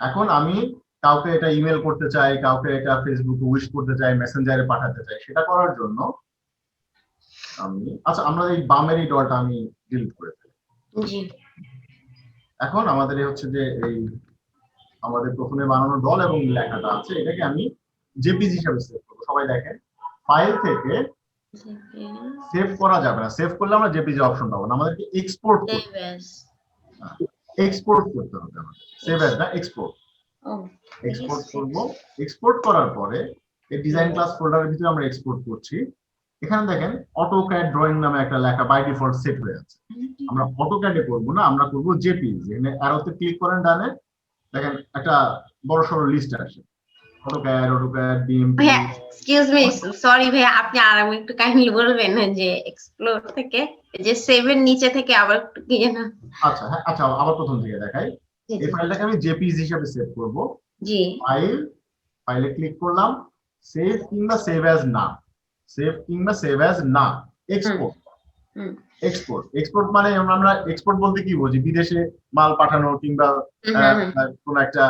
এখন আমি কাউকে এটা ইমেল করতে চাই, কাউকে এটা ফেসবুকে উইশ করতে চাই, মেসেঞ্জারে পাঠাতে চাই, সেটা করার জন্য আমি, আচ্ছা আমরা এই বামের এই ডলটা আমি ডিলিট করে ফেলি। এখন আমাদের হচ্ছে যে এই আমাদের প্রথমে বানানো ডল এবং লেখাটা আছে, এটাকে আমি জেপিজি হিসেবে সেভ করব। সবাই দেখেন, ফাইল থেকে সেভ করা যাবে না। সেভ করলে আমরা জেপিজি অপশন পাবো না, আমাদেরকে এক্সপোর্ট করতে হবে। এক্সপোর্ট করতে হবে আমাদের, সেভ অ্যাজ না, এক্সপোর্ট। এক্সপোর্ট করব। এক্সপোর্ট করার পরে এই ডিজাইন ক্লাস ফোল্ডারের ভিতরে আমরা এক্সপোর্ট করছি। এখানে দেখেন অটোক্যাড ড্রয়িং নামে একটা লেখা বাই ডিফল্ট সেট হয়ে আছে। আমরা অটোক্যাডে করব না, আমরা করব জেপিজি। এখানে অ্যারোতে ক্লিক করেন ডানে, দেখেন একটা বড় সরো লিস্ট আসে, অটোক্যাড, বিএমপি। ভাইয়া এক্সকিউজ মি, সরি ভাইয়া, আপনি আরেকবার একটু কাইন্ডলি বলবেন যে এক্সপ্লোর থেকে যে সেভের নিচে থেকে আবার একটু কি যেন। আচ্ছা হ্যাঁ, আচ্ছা আবার প্রথম থেকে দেখাই। এই ফাইলটাকে আমি জেপিজি হিসেবে সেভ করব। জি, ফাইলে ক্লিক করলাম, সেভ কিংবা সেভ অ্যাজ না, সেভ কিংবা সেভ অ্যাজ না, এক্সপোর্ট। এক্সপোর্ট মানে আমরা এক্সপোর্ট বলতে কি বুঝি? বিদেশে মাল পাঠানো কিংবা কোন একটা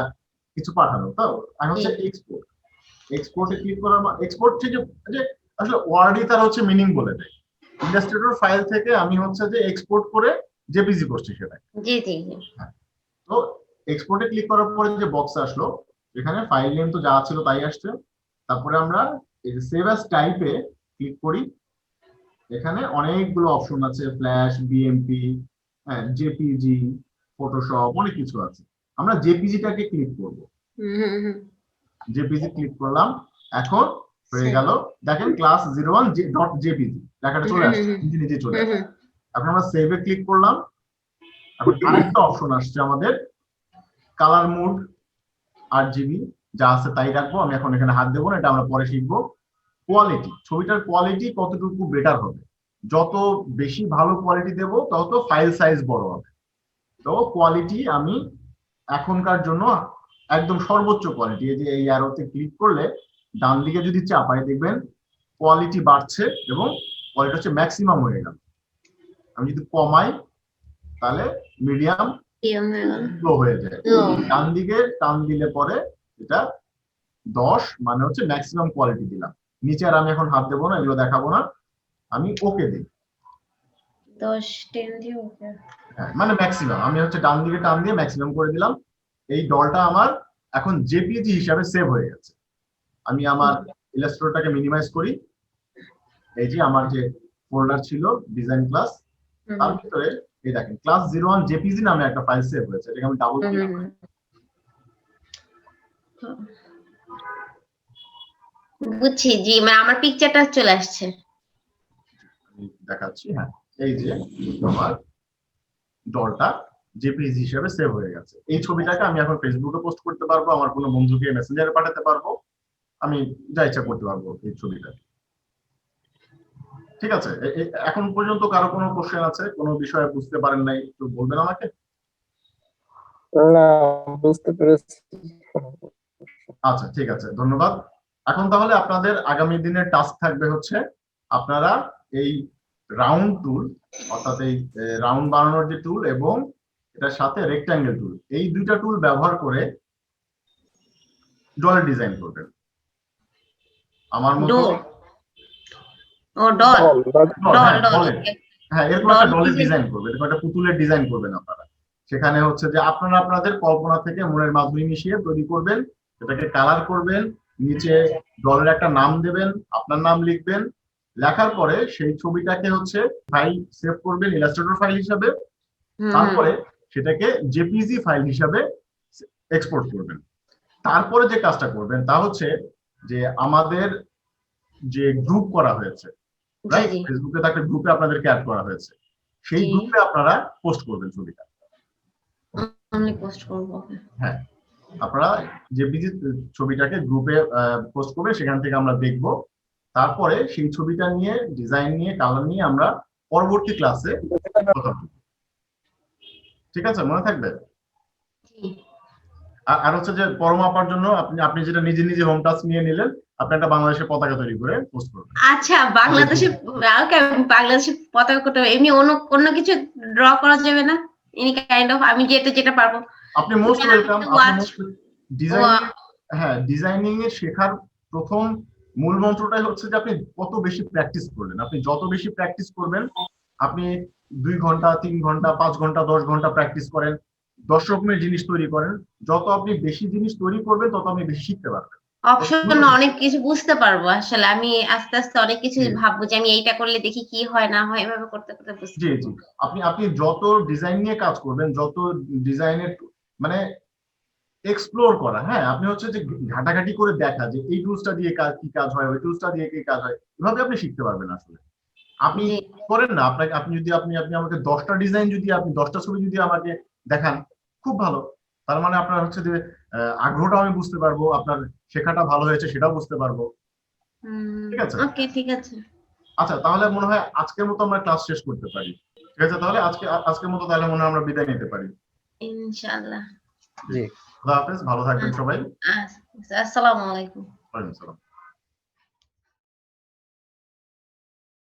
কিছু পাঠানো। তো আমি হচ্ছে এক্সপোর্ট। এক্সপোর্টে ক্লিক করার এক্সপোর্ট থেকে যে আসলে ওয়ার্ডই তার হচ্ছে মিনিং বলে দেয়। ইলাস্ট্রেটর ফাইল থেকে আমি হচ্ছে যে এক্সপোর্ট করে জেপিজি করছি সেটা। জি জি। তো এক্সপোর্টে ক্লিক করার পরে যে বক্স আসলো, এখানে ফাইল নেম তো যা ছিল তাই আসছে। তারপরে আমরা এই যে সেভ অ্যাজ টাইপে ক্লিক করি। এখানে অনেকগুলো অপশন আছে, ফ্ল্যাশ, বিএমপি, জেপিজি, ফটোশপ, অনেক কিছু আছে। আমরা জেপিজিটাকে ক্লিক করব। জেপিজি ক্লিক করলাম, এখন হয়ে গেল। দেখেন ক্লাস 01.jpg লেখাটা চলে আসছে, নিজে চলে আসছে। এখন আমরা সেভে ক্লিক করলাম। এখন আরেকটা অপশন আসছে আমাদের, কালার মোড, RGB যা আছে তাই রাখবো। আমি এখন এখানে হাত দেবো না, এটা আমরা পরে শিখবো। কোয়ালিটি, ছবিটার কোয়ালিটি কতটুকু বেটার হবে, যত বেশি ভালো কোয়ালিটি দেবো তত ফাইল সাইজ বড় হবে। তো কোয়ালিটি আমি এখনকার জন্য একদম সর্বোচ্চ কোয়ালিটি, এই যে এই অ্যারোতে ক্লিক করলে ডান দিকে যদি চাপাই দেখবেন কোয়ালিটি বাড়ছে এবং কোয়ালিটি হচ্ছে ম্যাক্সিমাম হয়ে গেল। আমি যদি কমাই তাহলে মিডিয়াম লো হয়ে যায়। ডান দিকে টান দিলে পরে এটা 10 মানে হচ্ছে ম্যাক্সিমাম কোয়ালিটি দিলাম। নিচে আর আমি এখন হাত দেবো না, এগুলো দেখাবো না, আমি ওকে দিই। 10-10 দিয়ে ওকে, হ্যাঁ মানে ম্যাক্সিমাম, আমি হচ্ছে ডান দিকে টান দিয়ে ম্যাক্সিমাম করে দিলাম। এই ডলটা আমার এখন জেপিজি হিসাবে সেভ হয়ে গেছে। আমি আমার ইলাস্ট্রেটরটাকে মিনিমাইজ করি। এই যে আমার যে ফোল্ডার ছিল ডিজাইন ক্লাস, তার ভিতরে এই দেখেন ক্লাস 01 জেপিজি নামে একটা ফাইল সেভ হয়েছে। এটাকে আমি ডাবল ক্লিক করি। বুঝছি জি, মানে আমার পিকচারটা চলে আসছে। দেখাচ্ছি। হ্যাঁ, এই যে আমার ডলটা জেপিজি হিসেবে সেভ হয়ে গেছে। এই ছবিটাকে আমি এখন ফেসবুকে পোস্ট করতে পারবো, আমার কোনো বন্ধুকে মেসেঞ্জারে পাঠাতে পারবো, আমি যা ইচ্ছা করতে পারবো এই ছবিটা। ঠিক আছে, এখন পর্যন্ত কারো কোনো কোশ্চেন আছে, কোনো বিষয়ে বুঝতে পারেন নাই, একটু বলবেন আমাকে? না, বুঝতে পেরেছি। আচ্ছা, ঠিক আছে, ধন্যবাদ। এখন তাহলে আপনাদের আগামী দিনের টাস্ক থাকবে হচ্ছে আপনারা এই রাউন্ড টুল, অর্থাৎ এই রাউন্ড বানানোর যে টুল এবং এটার সাথে রেক্ট্যাঙ্গেল টুল, এই দুইটা টুল ব্যবহার করে ডলের ডিজাইন করবেন। আমার মতো হ্যাঁ, এরকম একটা ডলের ডিজাইন করবেন, এরকম একটা পুতুলের ডিজাইন করবেন আপনারা। সেখানে হচ্ছে যে আপনারা আপনাদের কল্পনা থেকে মনের মাধুরী মিশিয়ে তৈরি করবেন, এটাকে কালার করবেন, নিচে ডলের একটা নাম দেবেন, আপনার নাম লিখবেন, লেখার পরে সেই ছবিটাকে হচ্ছে ফাইল সেভ করবেন ইলাস্ট্রেটর ফাইল হিসাবে, তারপরে সেটাকে জেপিজি ফাইল হিসাবে এক্সপোর্ট করবেন। তারপরে যে কাজটা করবেন তা হচ্ছে যে আমাদের যে গ্রুপ করা হয়েছে, রাইট, ফেসবুকে তো একটা গ্রুপে আপনাদেরকে অ্যাড করা হয়েছে, সেই গ্রুপে আপনারা পোস্ট করবেন ছবিটা। আমি পোস্ট করব। হ্যাঁ, আপনারা জেপিজি ছবিটাকে গ্রুপে পোস্ট করবে, সেখান থেকে আমরা দেখব, তারপরে সেই ছবিটা নিয়ে ডিজাইন নিয়ে কালার নিয়ে আমরা পরবর্তী ক্লাসে কথা বলব। ঠিক আছে, মনে থাকবে? আর হচ্ছে যে পরমাপার জন্য আপনি যেটা নিজে নিজে হোম টাস্ক নিয়ে নিলেন, আপনি একটা বাংলাদেশের পতাকা তৈরি করে পোস্ট করবেন। আচ্ছা, বাংলাদেশের পতাকা করতে হবে, এমনি অন্য কিছু ড্র করা যাবে না? এনি কাইন্ড অফ, আমি যেটা পারবো। আপনি মোস্ট ওয়েলকাম। ডিজাইন, হ্যাঁ, ডিজাইনিং এর শেখার প্রথম মূল মন্ত্রটাই হচ্ছে যে আপনি কত বেশি প্র্যাকটিস করবেন। আপনি যত বেশি প্র্যাকটিস করবেন, আপনি 2 ঘন্টা 3 ঘন্টা 5 ঘন্টা 10 ঘন্টা প্র্যাকটিস করেন, 10 রকমের জিনিস তৈরি করেন, যত আপনি বেশি জিনিস তৈরি করবেন তত আপনি বেশি শিখতে পারবেন, অপশন অনেক কিছু বুঝতে পারবো। আসলে আমি আস্তে আস্তে অনেক কিছু ভাববো যে আমি এইটা করলে দেখি কি হয় না হয়, এভাবে করতে করতে বুঝতে। জি জি, আপনি যত ডিজাইন নিয়ে কাজ করবেন, যত ডিজাইনের মানে এক্সপ্লোর করা, হ্যাঁ, আপনি হচ্ছে যে ঘাটাঘাটি করে দেখা যে এই টুলসটা দিয়ে কি কাজ হয়, ওই টুলসটা দিয়ে কি কাজ হয়, এভাবে আপনি শিখতে পারবেন। আসলে আপনি করেন না, আপনি যদি আপনি আমাকে 10টা ডিজাইন, যদি আপনি 10টা ছবি যদি আমাকে দেখান, খুব ভালো, তার মানে আপনার হচ্ছে যে আগ্রহটা আমি বুঝতে পারবো, আপনার শেখাটা ভালো হয়েছে সেটাও বুঝতে পারবো। ঠিক আছে, ওকে, ঠিক আছে। আচ্ছা, তাহলে মনে হয় আজকের মতো আমরা ক্লাস শেষ করতে পারি। ঠিক আছে, তাহলে আজকের মতো তাহলে মনে হয় আমরা বিদায় নিতে পারি ইনশাআল্লাহ। জি, খোদা হাফেজ, ভালো থাকবেন সবাই। আসসালামু আলাইকুম। ওয়ালাইকুম আসসালাম।